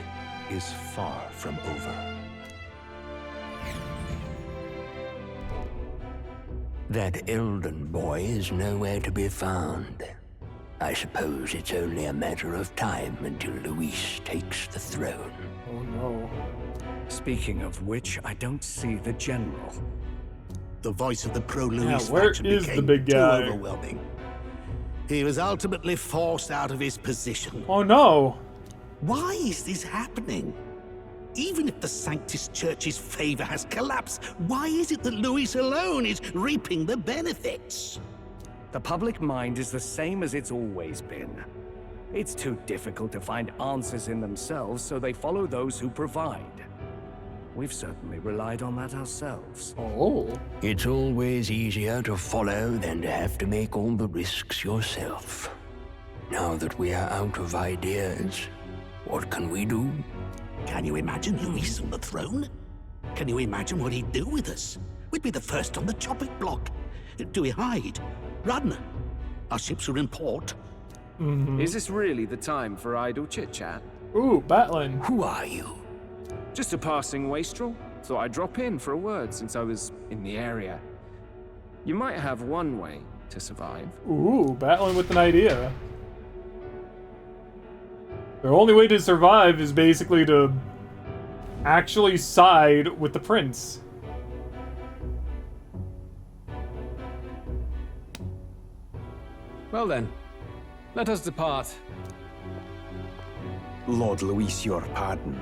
S15: is far from over.
S16: That Elden boy is nowhere to be found. I suppose it's only a matter of time until Luis takes the throne.
S1: Oh no.
S13: Speaking of which, I don't see the general.
S17: The voice of the pro-Luis
S1: where
S17: faction
S1: is
S17: became
S1: the big
S17: too
S1: guy?
S17: overwhelming. He was ultimately forced out of his position.
S1: Oh no.
S17: Why is this happening? Even if the Sanctus Church's favor has collapsed, why is it that Luis alone is reaping the benefits?
S13: The public mind is the same as it's always been. It's too difficult to find answers in themselves, so they follow those who provide. We've certainly relied on that ourselves.
S1: Oh.
S16: It's always easier to follow than to have to make all the risks yourself. Now that we are out of ideas, what can we do?
S17: Can you imagine Luis on the throne? Can you imagine what he'd do with us? We'd be the first on the chopping block. Do we hide? Run? Our ships are in port.
S13: Is this really the time for idle chit-chat?
S1: Ooh, battling.
S16: Who are you?
S13: Just a passing wastrel. Thought I'd drop in for a word since I was in the area. You might have one way to survive.
S1: Ooh, battling with an idea. Their only way to survive is basically to actually side with the prince.
S18: Well then, let us depart.
S12: Lord Luis, your pardon.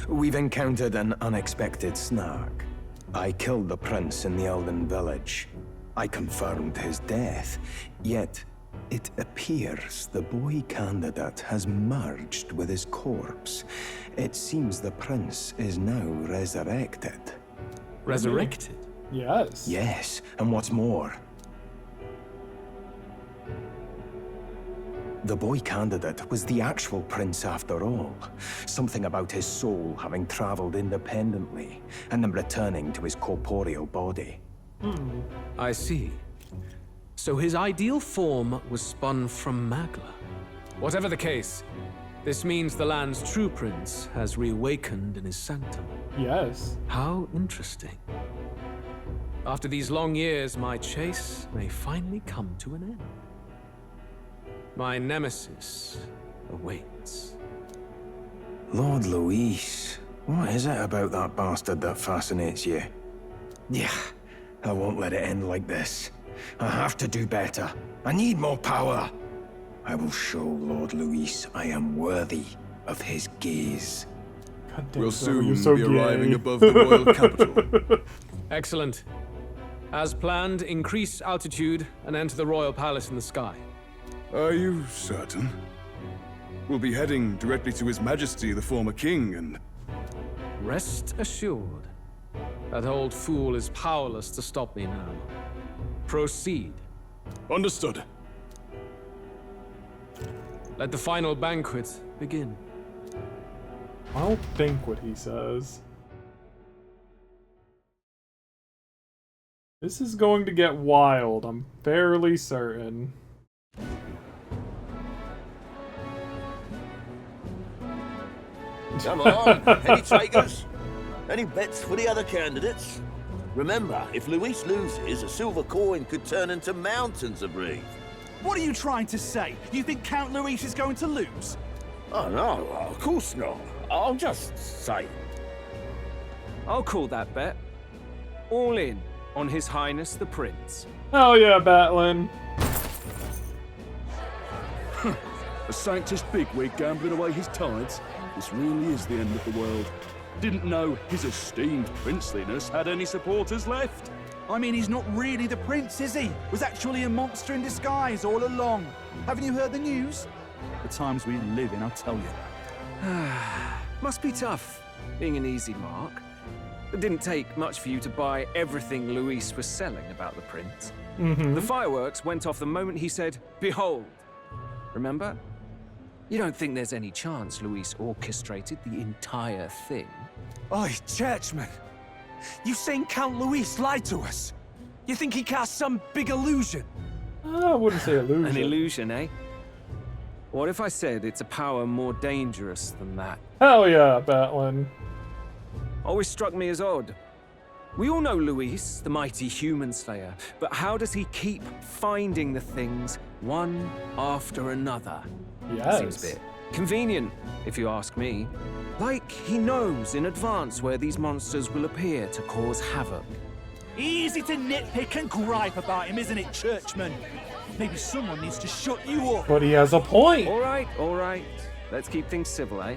S12: We've encountered an unexpected snag. I killed the prince in the Elden village. I confirmed his death, yet it appears the boy candidate has merged with his corpse. It seems the prince is now resurrected.
S18: Resurrected?
S1: Yes.
S12: Yes, and what's more, the boy candidate was the actual prince after all. Something about his soul having traveled independently, and then returning to his corporeal body.
S18: I see. So his ideal form was spun from Magla. Whatever the case, this means the land's true prince has reawakened in his sanctum.
S1: Yes.
S18: How interesting. After these long years, my chase may finally come to an end. My nemesis awaits.
S12: Lord Luis, what is it about that bastard that fascinates you? Yeah, I won't let it end like this. I have to do better. I need more power. I will show Lord Luis I am worthy of his gaze.
S1: We'll soon be
S19: arriving above the royal capital.
S18: Excellent. As planned, increase altitude and enter the royal palace in the sky.
S19: Are you certain? We'll be heading directly to His Majesty, the former king, and...
S18: Rest assured. That old fool is powerless to stop me now. Proceed.
S19: Understood.
S18: Let the final banquet begin.
S1: I don't think what he says. This is going to get wild, I'm fairly certain.
S20: Come on, any takers? Any bets for the other candidates? Remember, if Luis loses, a silver coin could turn into mountains of Reeve.
S21: What are you trying to say? You think Count Luis is going to lose?
S20: Oh no, of course not. I'm just saying.
S9: I'll call that bet. All in on His Highness the Prince.
S1: Oh yeah, Batlin.
S22: A sanctus bigwig gambling away his tides? This really is the end of the world. Didn't know his esteemed princeliness had any supporters left.
S21: I mean, he's not really the prince, is he? Was actually a monster in disguise all along. Haven't you heard the news? The times we live in, I'll tell you.
S9: Must be tough, being an easy mark. It didn't take much for you to buy everything Luis was selling about the prince. The fireworks went off the moment he said, "Behold." Remember? You don't think there's any chance Luis orchestrated the entire thing?
S23: Oi, churchman! You saying Count Luis lied to us? You think he cast some big illusion?
S1: I wouldn't say illusion.
S9: An illusion, eh? What if I said it's a power more dangerous than that?
S1: Hell yeah, Batlin.
S9: Always struck me as odd. We all know Luis, the mighty human slayer, but how does he keep finding the things one after another?
S1: Yes.
S9: Seems a bit convenient, if you ask me. Like he knows in advance where these monsters will appear to cause havoc.
S21: Easy to nitpick and gripe about him, isn't it, churchman? Maybe someone needs to shut you up.
S1: But he has a point.
S9: All right. Let's keep things civil, eh?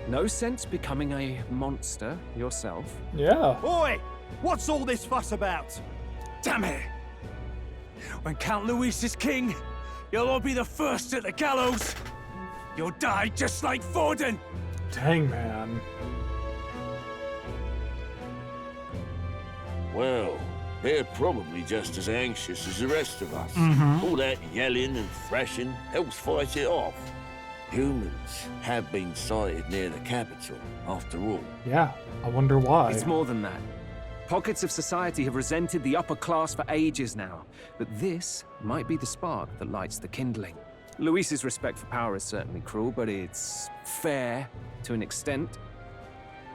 S9: No sense becoming a monster yourself.
S1: Yeah.
S21: Oi! What's all this fuss about?
S23: Damn it! When Count Luis is king, you'll all be the first at the gallows. You'll die just like Forden.
S1: Dang, man.
S20: Well, they're probably just as anxious as the rest of us. All that yelling and thrashing helps fight it off. Humans have been sighted near the capital, after all.
S1: Yeah, I wonder why.
S9: It's more than that. Pockets of society have resented the upper class for ages now, but this might be the spark that lights the kindling. Luis's respect for power is certainly cruel, but it's fair to an extent.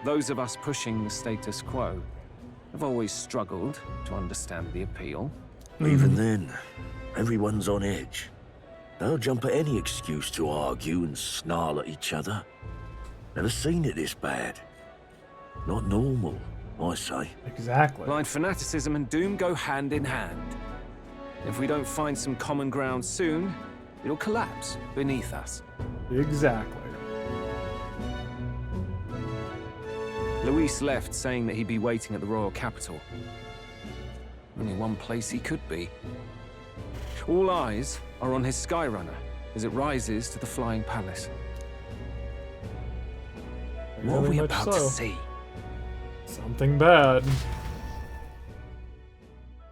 S9: Those of us pushing the status quo have always struggled to understand the appeal.
S20: Even then, everyone's on edge. They'll jump at any excuse to argue and snarl at each other. Never seen it this bad. Not normal, I say.
S1: Exactly.
S9: Blind fanaticism and doom go hand in hand. If we don't find some common ground soon, it'll collapse beneath us.
S1: Exactly.
S9: Luis left saying that he'd be waiting at the royal capital. Only one place he could be. All eyes are on his Skyrunner as it rises to the flying palace. What are we about to see?
S1: Something bad.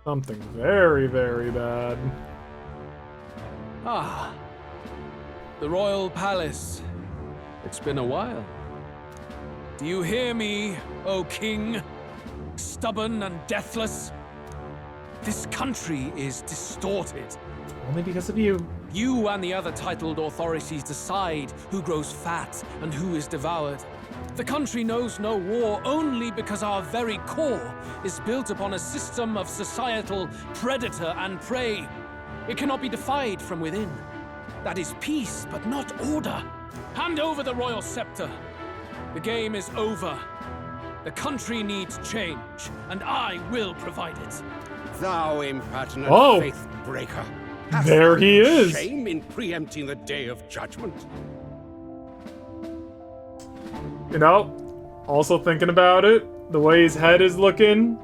S1: Something very, very bad.
S18: Ah, the royal palace. It's been a while. Do you hear me, O king? Stubborn and deathless? This country is distorted.
S1: Only because of you.
S18: You and the other titled authorities decide who grows fat and who is devoured. The country knows no war only because our very core is built upon a system of societal predator and prey. It cannot be defied from within. That is peace, but not order. Hand over the royal scepter. The game is over. The country needs change, and I will provide it.
S24: Thou impertinent faith breaker.
S1: There he is.
S24: Shame in preempting the day of judgment.
S1: You know, also thinking about it, the way his head is looking,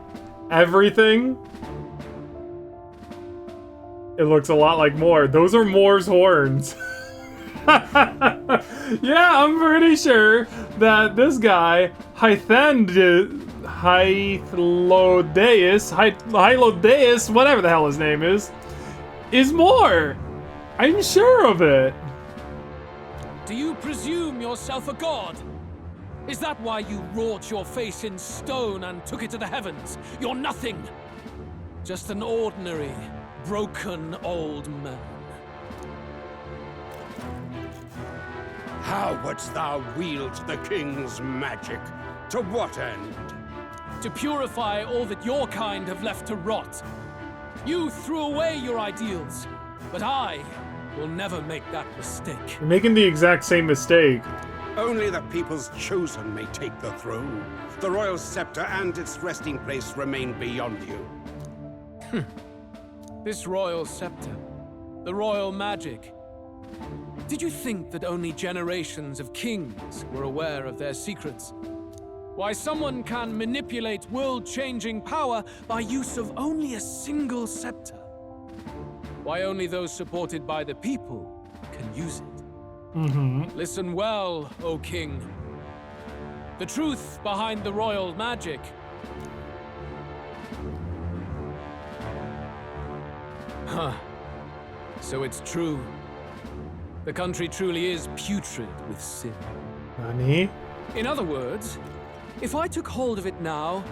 S1: everything, it looks a lot like Mor. Those are Mor's horns. Yeah, I'm pretty sure that this guy, Hylodeus, whatever the hell his name is Mor. I'm sure of it.
S18: Do you presume yourself a god? Is that why you wrought your face in stone and took it to the heavens? You're nothing. Just an ordinary, broken old man.
S24: How wouldst thou wield the king's magic? To what end?
S18: To purify all that your kind have left to rot. You threw away your ideals, but I will never make that mistake.
S1: You're making the exact same mistake.
S24: Only the people's chosen may take the throne. The royal scepter and its resting place remain beyond you.
S18: This royal scepter, the royal magic. Did you think that only generations of kings were aware of their secrets? Why someone can manipulate world-changing power by use of only a single scepter? Why only those supported by the people can use it? Listen well, O king. The truth behind the royal magic. Huh. So it's true. The country truly is putrid with sin.
S1: Nani?
S18: In other words, if I took hold of it now,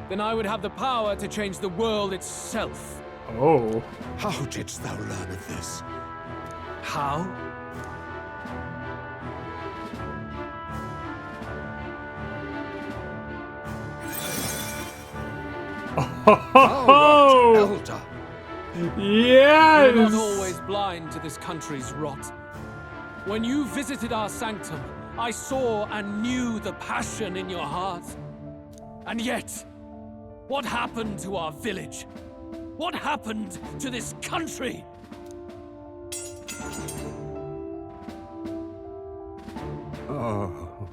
S18: then I would have the power to change the world itself.
S1: Oh.
S24: How didst thou learn of this?
S18: How?
S1: Oh!
S24: Elder.
S1: Yes!
S18: You're not always blind to this country's rot. When you visited our sanctum, I saw and knew the passion in your heart. And yet, what happened to our village? What happened to this country?
S24: Oh.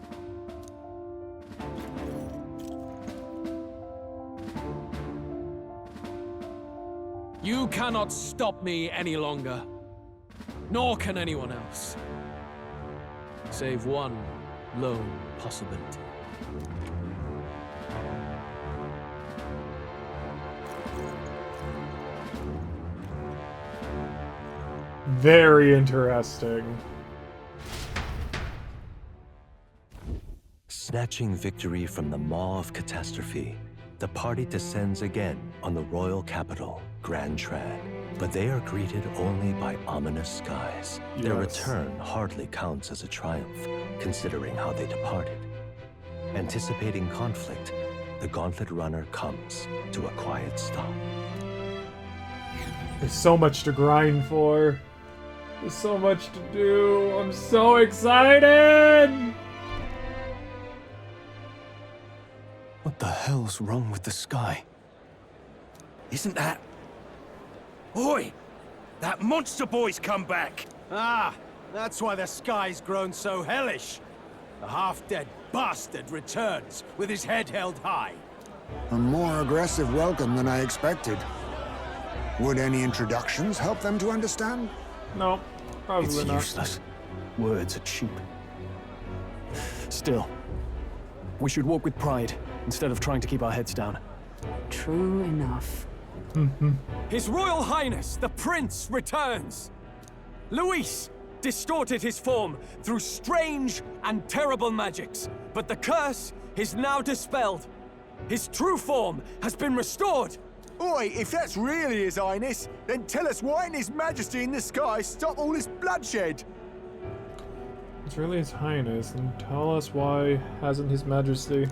S18: You cannot stop me any longer. Nor can anyone else. Save one lone possibility.
S1: Very interesting.
S15: Snatching victory from the maw of catastrophe, the party descends again on the royal capital, Grand Trad. But they are greeted only by ominous skies.
S1: Yes.
S15: Their return hardly counts as a triumph, considering how they departed. Anticipating conflict, the Gauntlet Runner comes to a quiet stop.
S1: There's so much to grind for. There's so much to do. I'm so excited!
S12: What the hell's wrong with the sky?
S23: Isn't that... Oi! That monster boy's come back!
S21: Ah, that's why the sky's grown so hellish. The half-dead bastard returns with his head held high.
S4: A more aggressive welcome than I expected. Would any introductions help them to understand?
S1: No, probably
S12: It's
S1: not.
S12: useless. Words are cheap. Still, we should walk with pride instead of trying to keep our heads down.
S6: True enough.
S21: His Royal Highness, the Prince, returns! Luis distorted his form through strange and terrible magics, but the curse is now dispelled. His true form has been restored! Oi, if that's really His Highness, then tell us why in His Majesty in the sky stop all this bloodshed?
S1: It's really His Highness, and tell us why hasn't His Majesty.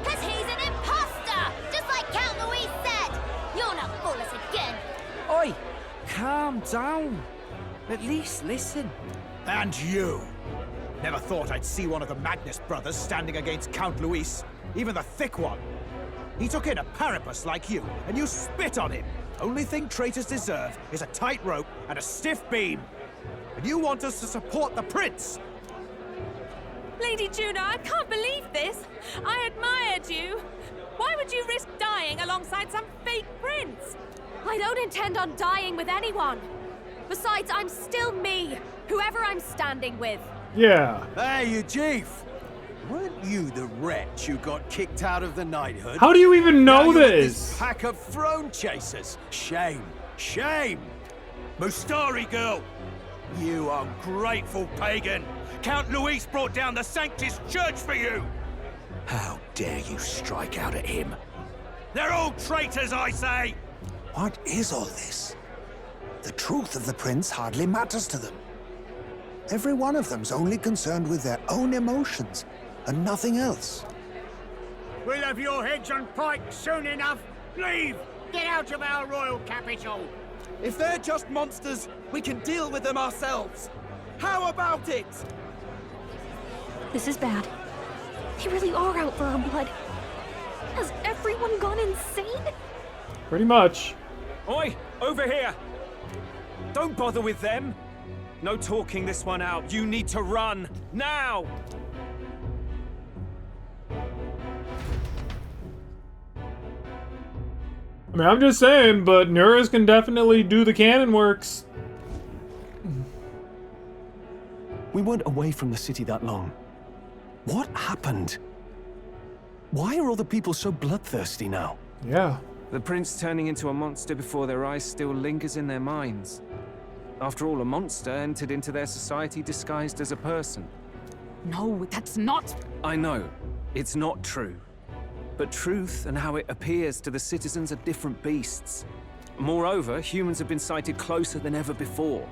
S3: Cause he's an imposter! Just like Count Louis said! You'll not fool us again!
S23: Oi! Calm down. At least listen.
S21: And you! Never thought I'd see one of the Magnus brothers standing against Count Luis, even the thick one. He took in a Paripus like you, and you spit on him. Only thing traitors deserve is a tight rope and a stiff beam. And you want us to support the prince?
S5: Lady Juna, I can't believe this. I admired you. Why would you risk dying alongside some fake prince?
S2: I don't intend on dying with anyone. Besides, I'm still me, whoever I'm standing with.
S1: Yeah.
S23: Hey, you chief. Weren't you the wretch who got kicked out of the knighthood?
S1: How do you even know
S23: Now you're with
S1: this?
S23: Pack of throne chasers. Shame. Shame. Mustari girl. You ungrateful pagan. Count Luis brought down the Sanctus Church for you.
S20: How dare you strike out at him?
S23: They're all traitors, I say.
S4: What is all this? The truth of the prince hardly matters to them. Every one of them's only concerned with their own emotions and nothing else.
S7: We'll have your heads on pike soon enough. Leave! Get out of our royal capital!
S11: If they're just monsters, we can deal with them ourselves. How about it?
S2: This is bad. They really are out for our blood. Has everyone gone insane?
S1: Pretty much.
S9: Oi! Over here! Don't bother with them! No talking this one out. You need to run. Now!
S1: I mean, I'm just saying, but Nuris can definitely do the cannon works.
S14: We weren't away from the city that long. What happened? Why are all the people so bloodthirsty now?
S1: Yeah.
S9: The prince turning into a monster before their eyes still lingers in their minds. After all, a monster entered into their society disguised as a person.
S6: No, that's not...
S9: I know, it's not true. But truth and how it appears to the citizens are different beasts. Moreover, humans have been sighted closer than ever before.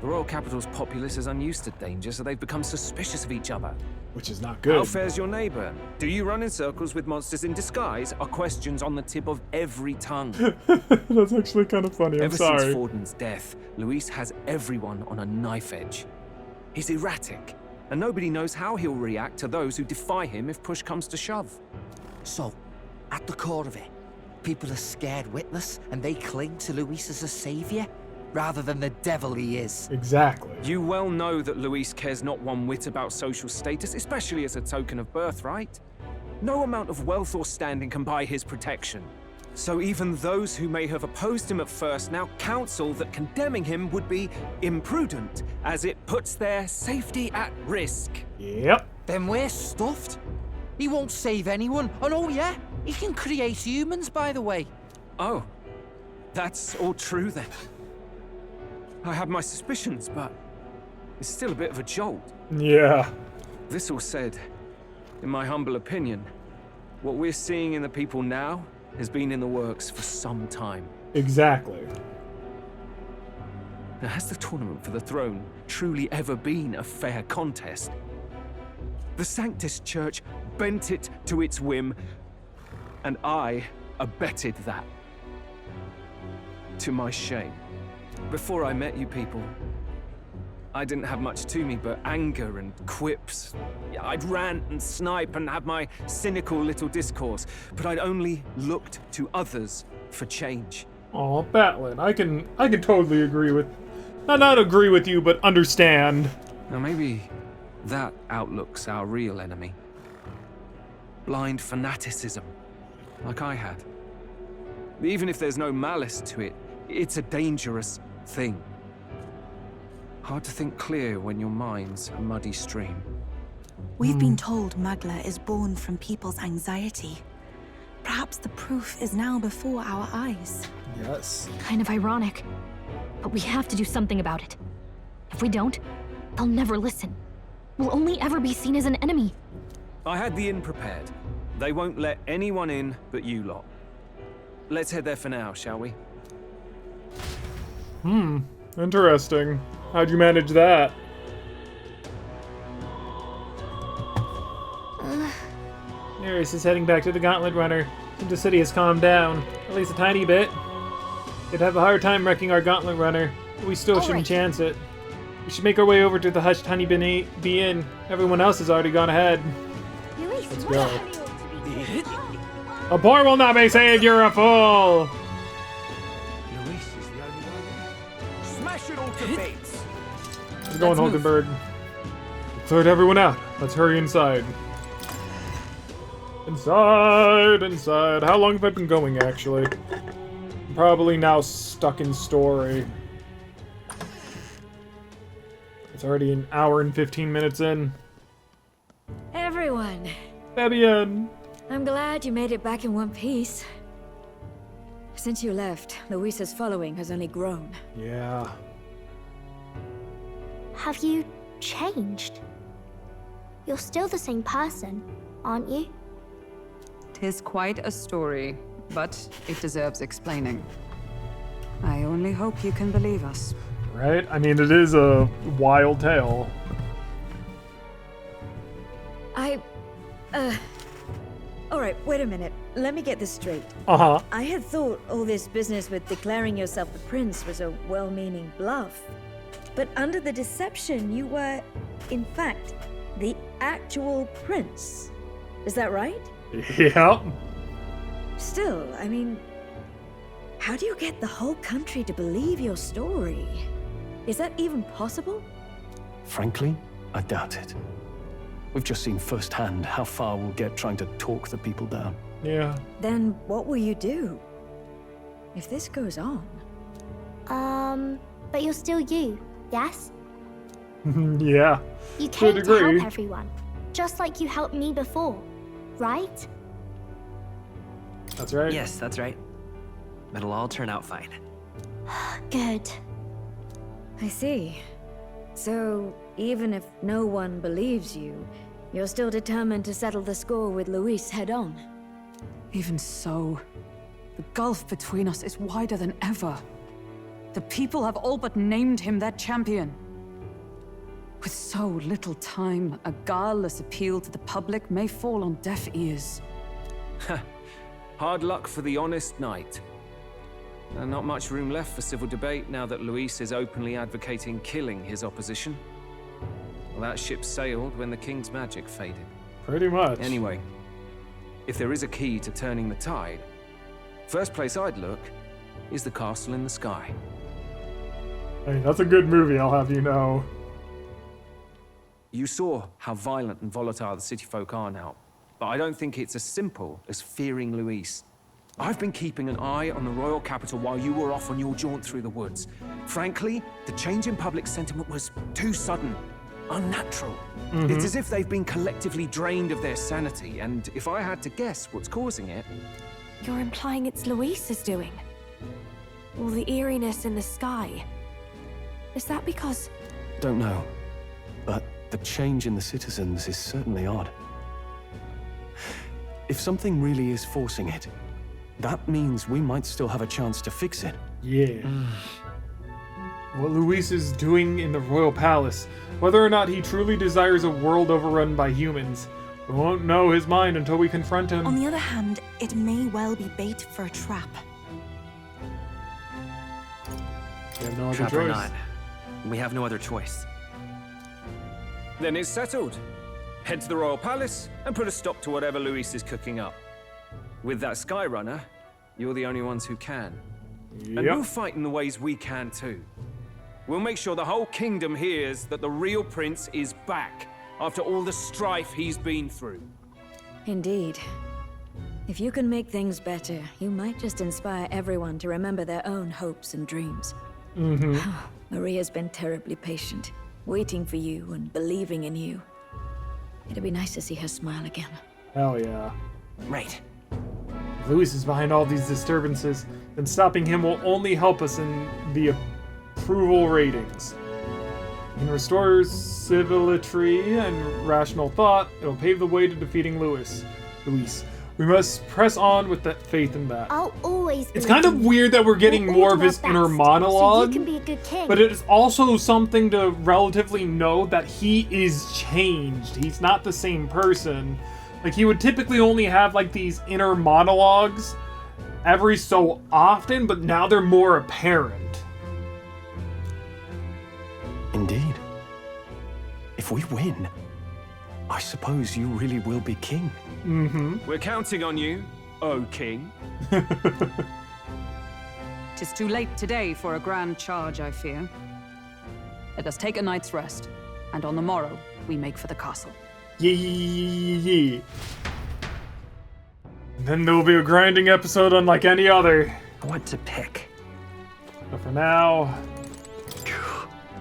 S9: The royal capital's populace is unused to danger, so they've become suspicious of each other.
S1: Which is not good.
S9: How fares your neighbor? Do you run in circles with monsters in disguise? Are questions on the tip of every tongue.
S1: That's actually kind of funny. I'm sorry.
S9: Ever since Forden's death, Luis has everyone on a knife edge. He's erratic, and nobody knows how he'll react to those who defy him if push comes to shove.
S8: So, at the core of it, people are scared witless and they cling to Luis as a savior, rather than the devil he is.
S1: Exactly.
S9: You well know that Luis cares not one whit about social status, especially as a token of birthright. No amount of wealth or standing can buy his protection. So even those who may have opposed him at first now counsel that condemning him would be imprudent, as it puts their safety at risk.
S1: Yep.
S8: Then we're stuffed. He won't save anyone. And oh yeah, he can create humans, by the way.
S9: Oh, that's all true then. I have my suspicions, but it's still a bit of a jolt.
S1: Yeah.
S9: This all said, in my humble opinion, what we're seeing in the people now has been in the works for some time.
S1: Exactly.
S9: Now, has the tournament for the throne truly ever been a fair contest? The Sanctus Church bent it to its whim, and I abetted that. To my shame. Before I met you people, I didn't have much to me but anger and quips. I'd rant and snipe and have my cynical little discourse, but I'd only looked to others for change.
S1: Aw, Batlin, I can totally agree with... Not agree with you, but understand.
S9: Now maybe that outlook's our real enemy. Blind fanaticism, like I had. Even if there's no malice to it, it's a dangerous thing. Hard to think clear when your mind's a muddy stream.
S10: We've been told Magla is born from people's anxiety. Perhaps the proof is now before our eyes.
S1: Yes.
S2: Kind of ironic. But we have to do something about it. If we don't, they'll never listen. We'll only ever be seen as an enemy.
S9: I had the inn prepared. They won't let anyone in but you lot. Let's head there for now, shall we?
S1: Interesting. How'd you manage that? Neris is heading back to the Gauntlet Runner. The city has calmed down, at least a tiny bit. They'd have a hard time wrecking our Gauntlet Runner, but we still shouldn't chance it. We should make our way over to the hushed honeybee inn. Everyone else has already gone ahead. Let's go. A poor will not be saved, you're a fool!
S23: Smash it all to bits!
S1: How's it going, Hulkenberg? Cleared everyone out. Let's hurry inside. Inside. How long have I been going, actually? I'm probably now stuck in story. It's already an hour and 15 minutes in.
S13: Everyone.
S1: Fabian.
S13: I'm glad you made it back in one piece. Since you left, Luis's following has only grown.
S1: Yeah.
S3: Have you changed? You're still the same person, aren't you?
S6: 'Tis quite a story, but it deserves explaining. I only hope you can believe us.
S1: Right? I mean, it is a wild tale.
S13: Alright, wait a minute. Let me get this straight.
S1: Uh-huh.
S13: I had thought all this business with declaring yourself the prince was a well-meaning bluff. But under the deception, you were, in fact, the actual prince. Is that right?
S1: Yeah.
S13: Still, I mean, how do you get the whole country to believe your story? Is that even possible?
S14: Frankly, I doubt it. We've just seen firsthand how far we'll get trying to talk the people down.
S1: Yeah.
S13: Then what will you do? If this goes on?
S3: But you're still you, yes?
S1: Yeah.
S3: You
S1: To a
S3: came to
S1: degree.
S3: help everyone, just like you helped me before, right?
S1: That's right.
S16: Yes, that's right. It'll all turn out fine.
S3: Good.
S13: I see. So, even if no one believes you, you're still determined to settle the score with Luis head on?
S6: Even so, the gulf between us is wider than ever. The people have all but named him their champion. With so little time, a guileless appeal to the public may fall on deaf ears.
S9: Hard luck for the honest knight. And not much room left for civil debate now that Luis is openly advocating killing his opposition. Well, that ship sailed when the king's magic faded.
S1: Pretty much.
S9: Anyway, if there is a key to turning the tide, first place I'd look is the castle in the sky.
S1: Hey, that's a good movie, I'll have you know.
S9: You saw how violent and volatile the city folk are now, but I don't think it's as simple as fearing Luis. I've been keeping an eye on the royal capital while you were off on your jaunt through the woods. Frankly, the change in public sentiment was too sudden, unnatural. It's as if they've been collectively drained of their sanity, and if I had to guess what's causing it...
S2: You're implying it's Luis's doing? All the eeriness in the sky. Is that because...
S14: Don't know, but the change in the citizens is certainly odd. If something really is forcing it, that means we might still have a chance to fix it.
S1: Yeah. What Luis is doing in the royal palace, whether or not he truly desires a world overrun by humans, we won't know his mind until we confront him.
S10: On the other hand, it may well be bait for a trap.
S1: You have no other
S16: Trap or
S1: choice.
S16: not, we have no other choice.
S9: Then it's settled. Head to the royal palace and put a stop to whatever Luis is cooking up. With that Skyrunner, you're the only ones who can. And we'll fight in the ways we can too. We'll make sure the whole kingdom hears that the real prince is back after all the strife he's been through.
S13: Indeed. If you can make things better, you might just inspire everyone to remember their own hopes and dreams. Maria's been terribly patient, waiting for you and believing in you. It'd be nice to see her smile again.
S1: Hell yeah.
S16: Right.
S1: Luis is behind all these disturbances, then stopping him will only help us in the approval ratings. It can restore civility and rational thought. It'll pave the way to defeating Luis. We must press on with that faith in that.
S3: I'll always.
S1: It's kind of weird that we're getting more of his inner monologue,
S3: So you can be a good king.
S1: but it is also something to relatively know that he is changed. He's not the same person. Like, he would typically only have, like, these inner monologues every so often, but now they're more apparent.
S14: Indeed. If we win, I suppose you really will be king.
S9: We're counting on you, O king.
S6: 'Tis too late today for a grand charge, I fear. Let us take a night's rest, and on the morrow, we make for the castle.
S1: Yee. And then there will be a grinding episode unlike any other.
S16: What to pick?
S1: But for now,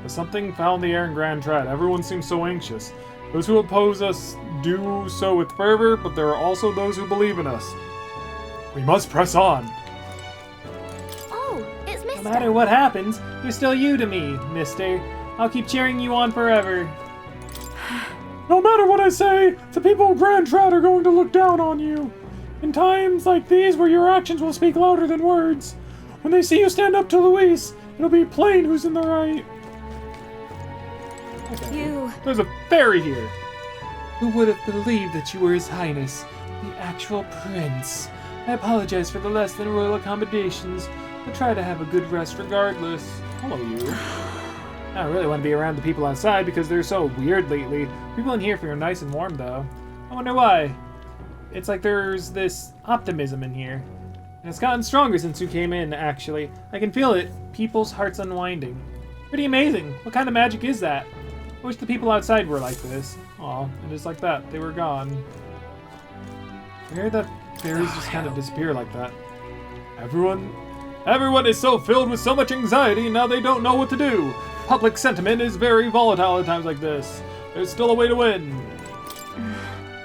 S1: there's something foul in the air in Grand Trad. Everyone seems so anxious. Those who oppose us do so with fervor, but there are also those who believe in us. We must press on.
S3: Oh, it's Mr.
S1: No matter what happens, you're still you to me, mister. I'll keep cheering you on forever. No matter what I say, the people of Grand Trad are going to look down on you. In times like these where your actions will speak louder than words, when they see you stand up to Luis, it'll be plain who's in the right. There's a fairy here. Who would have believed that you were His Highness, the actual prince? I apologize for the less than royal accommodations, but try to have a good rest regardless. Hello, you. I don't really want to be around the people outside because they're so weird lately. People in here feel nice and warm, though. I wonder why. It's like there's this optimism in here. And it's gotten stronger since you came in, actually. I can feel it. People's hearts unwinding. Pretty amazing. What kind of magic is that? I wish the people outside were like this. Aw, and just like that, they were gone. Weird that fairies just kind of disappear like that. Everyone is so filled with so much anxiety, now they don't know what to do. Public sentiment is very volatile at times like this. There's still a way to win.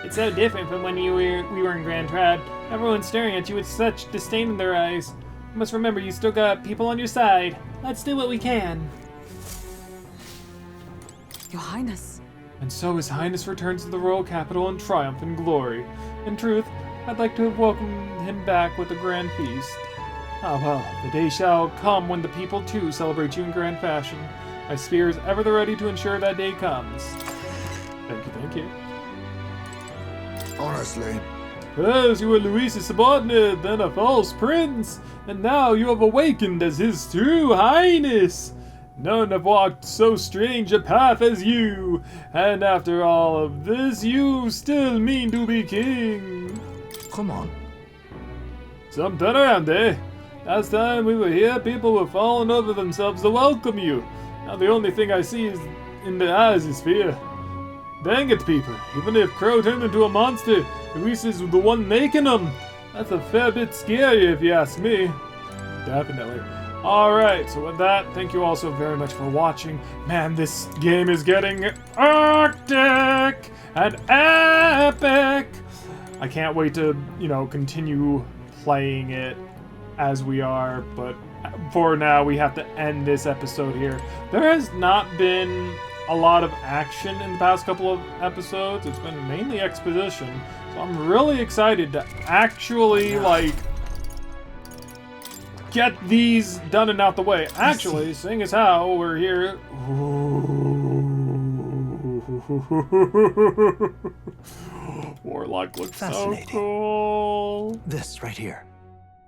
S1: It's so different from when we were in Grand Trad. Everyone's staring at you with such disdain in their eyes. You must remember you still got people on your side. Let's do what we can.
S6: Your Highness.
S1: And so His Highness returns to the royal capital in triumph and glory. In truth, I'd like to have welcomed him back with a grand feast. Ah well, the day shall come when the people too celebrate you in grand fashion. My spear is ever the ready to ensure that day comes. Thank you.
S4: Honestly.
S1: As you were Luis's subordinate, then a false prince, and now you have awakened as his true highness. None have walked so strange a path as you, and after all of this, you still mean to be king.
S8: Come on.
S1: Some turnaround, eh? Last time we were here, people were falling over themselves to welcome you. Now the only thing I see is in their eyes is fear. Dang it, people. Even if Kro turned into a monster, Luis is the one making him. That's a fair bit scary if you ask me. Definitely. Alright, so with that, thank you all so very much for watching. Man, this game is getting arctic and epic! I can't wait to, continue playing it as we are, but for now, we have to end this episode here. There has not been a lot of action in the past couple of episodes. It's been mainly exposition, so I'm really excited to actually, get these done and out the way. Actually, seeing as how we're here... Warlock looks so cool.
S16: This right here.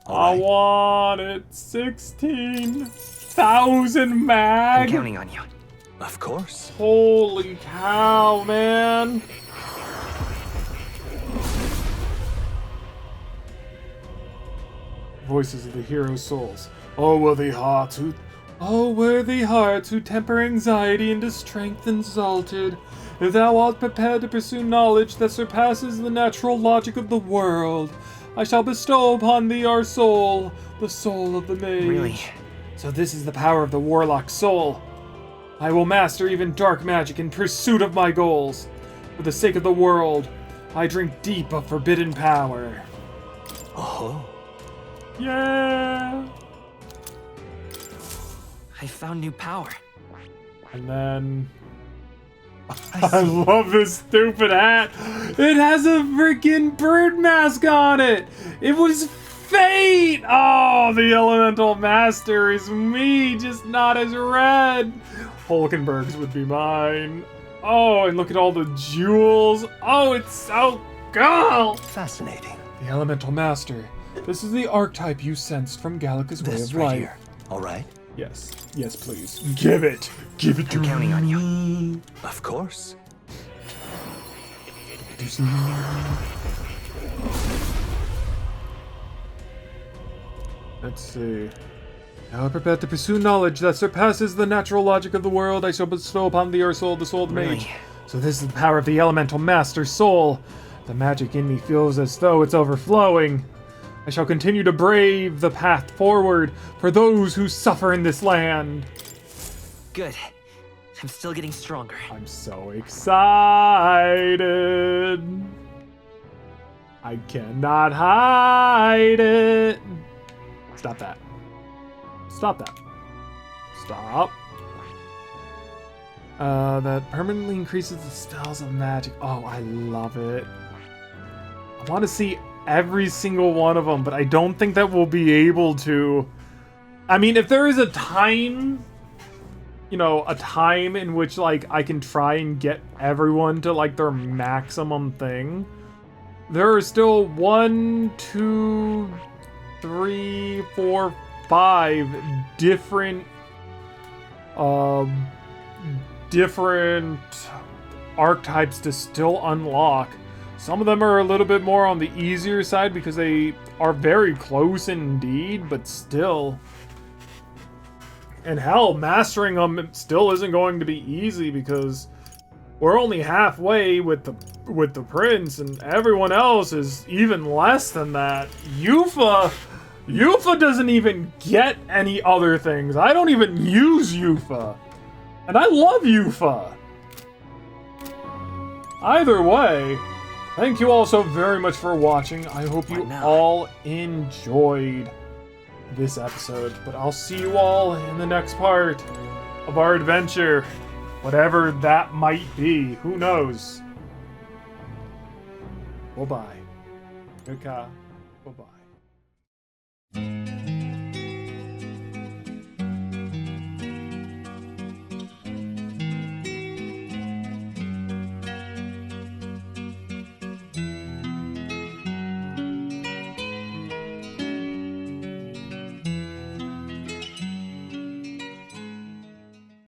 S1: I want it. 16,000 mag.
S16: I'm counting on you.
S15: Of course.
S1: Holy cow, man. Voices of the hero's souls. Oh, worthy hearts who temper anxiety into strength exalted. If thou art prepared to pursue knowledge that surpasses the natural logic of the world, I shall bestow upon thee our soul, the soul of the mage.
S16: Really?
S1: So this is the power of the warlock's soul. I will master even dark magic in pursuit of my goals. For the sake of the world, I drink deep of forbidden power.
S15: Oh.
S1: Yeah!
S16: I found new power.
S1: And then... I love this stupid hat. It has a freaking bird mask on it. It was fate. Oh, the elemental master is me, just not as red. Hulkenberg's would be mine. Oh, and look at all the jewels. Oh, it's so cool.
S15: Fascinating.
S1: The elemental master. This is the archetype you sensed from Gallica's way of life.
S15: Here. All right.
S1: Yes. Yes, please. Give it. Give it to me.
S16: I'm counting on you.
S15: Of course.
S1: Let's see. Now prepared to pursue knowledge that surpasses the natural logic of the world, I shall bestow upon thee our soul, the soul of the mage. So this is the power of the elemental master soul. The magic in me feels as though it's overflowing. I shall continue to brave the path forward for those who suffer in this land.
S16: Good. I'm still getting stronger.
S1: I'm so excited. I cannot hide it. Stop that. Stop that. Stop. That permanently increases the spells of magic. Oh, I love it. I want to see every single one of them, but I don't think that we'll be able to. I mean, if there is a time, you know, a time in which, like, I can try and get everyone to, like, their maximum thing, there are still 1, 2, 3, 4, 5 different, different archetypes to still unlock. Some of them are a little bit more on the easier side because they are very close indeed, but still. And hell, mastering them still isn't going to be easy because we're only halfway with the prince, and everyone else is even less than that. Yufa doesn't even get any other things. I don't even use Yufa. And I love Yufa. Either way, thank you all so very much for watching. I hope you all enjoyed this episode. But I'll see you all in the next part of our adventure. Whatever that might be. Who knows? Bye-bye. Goodbye. Bye-bye.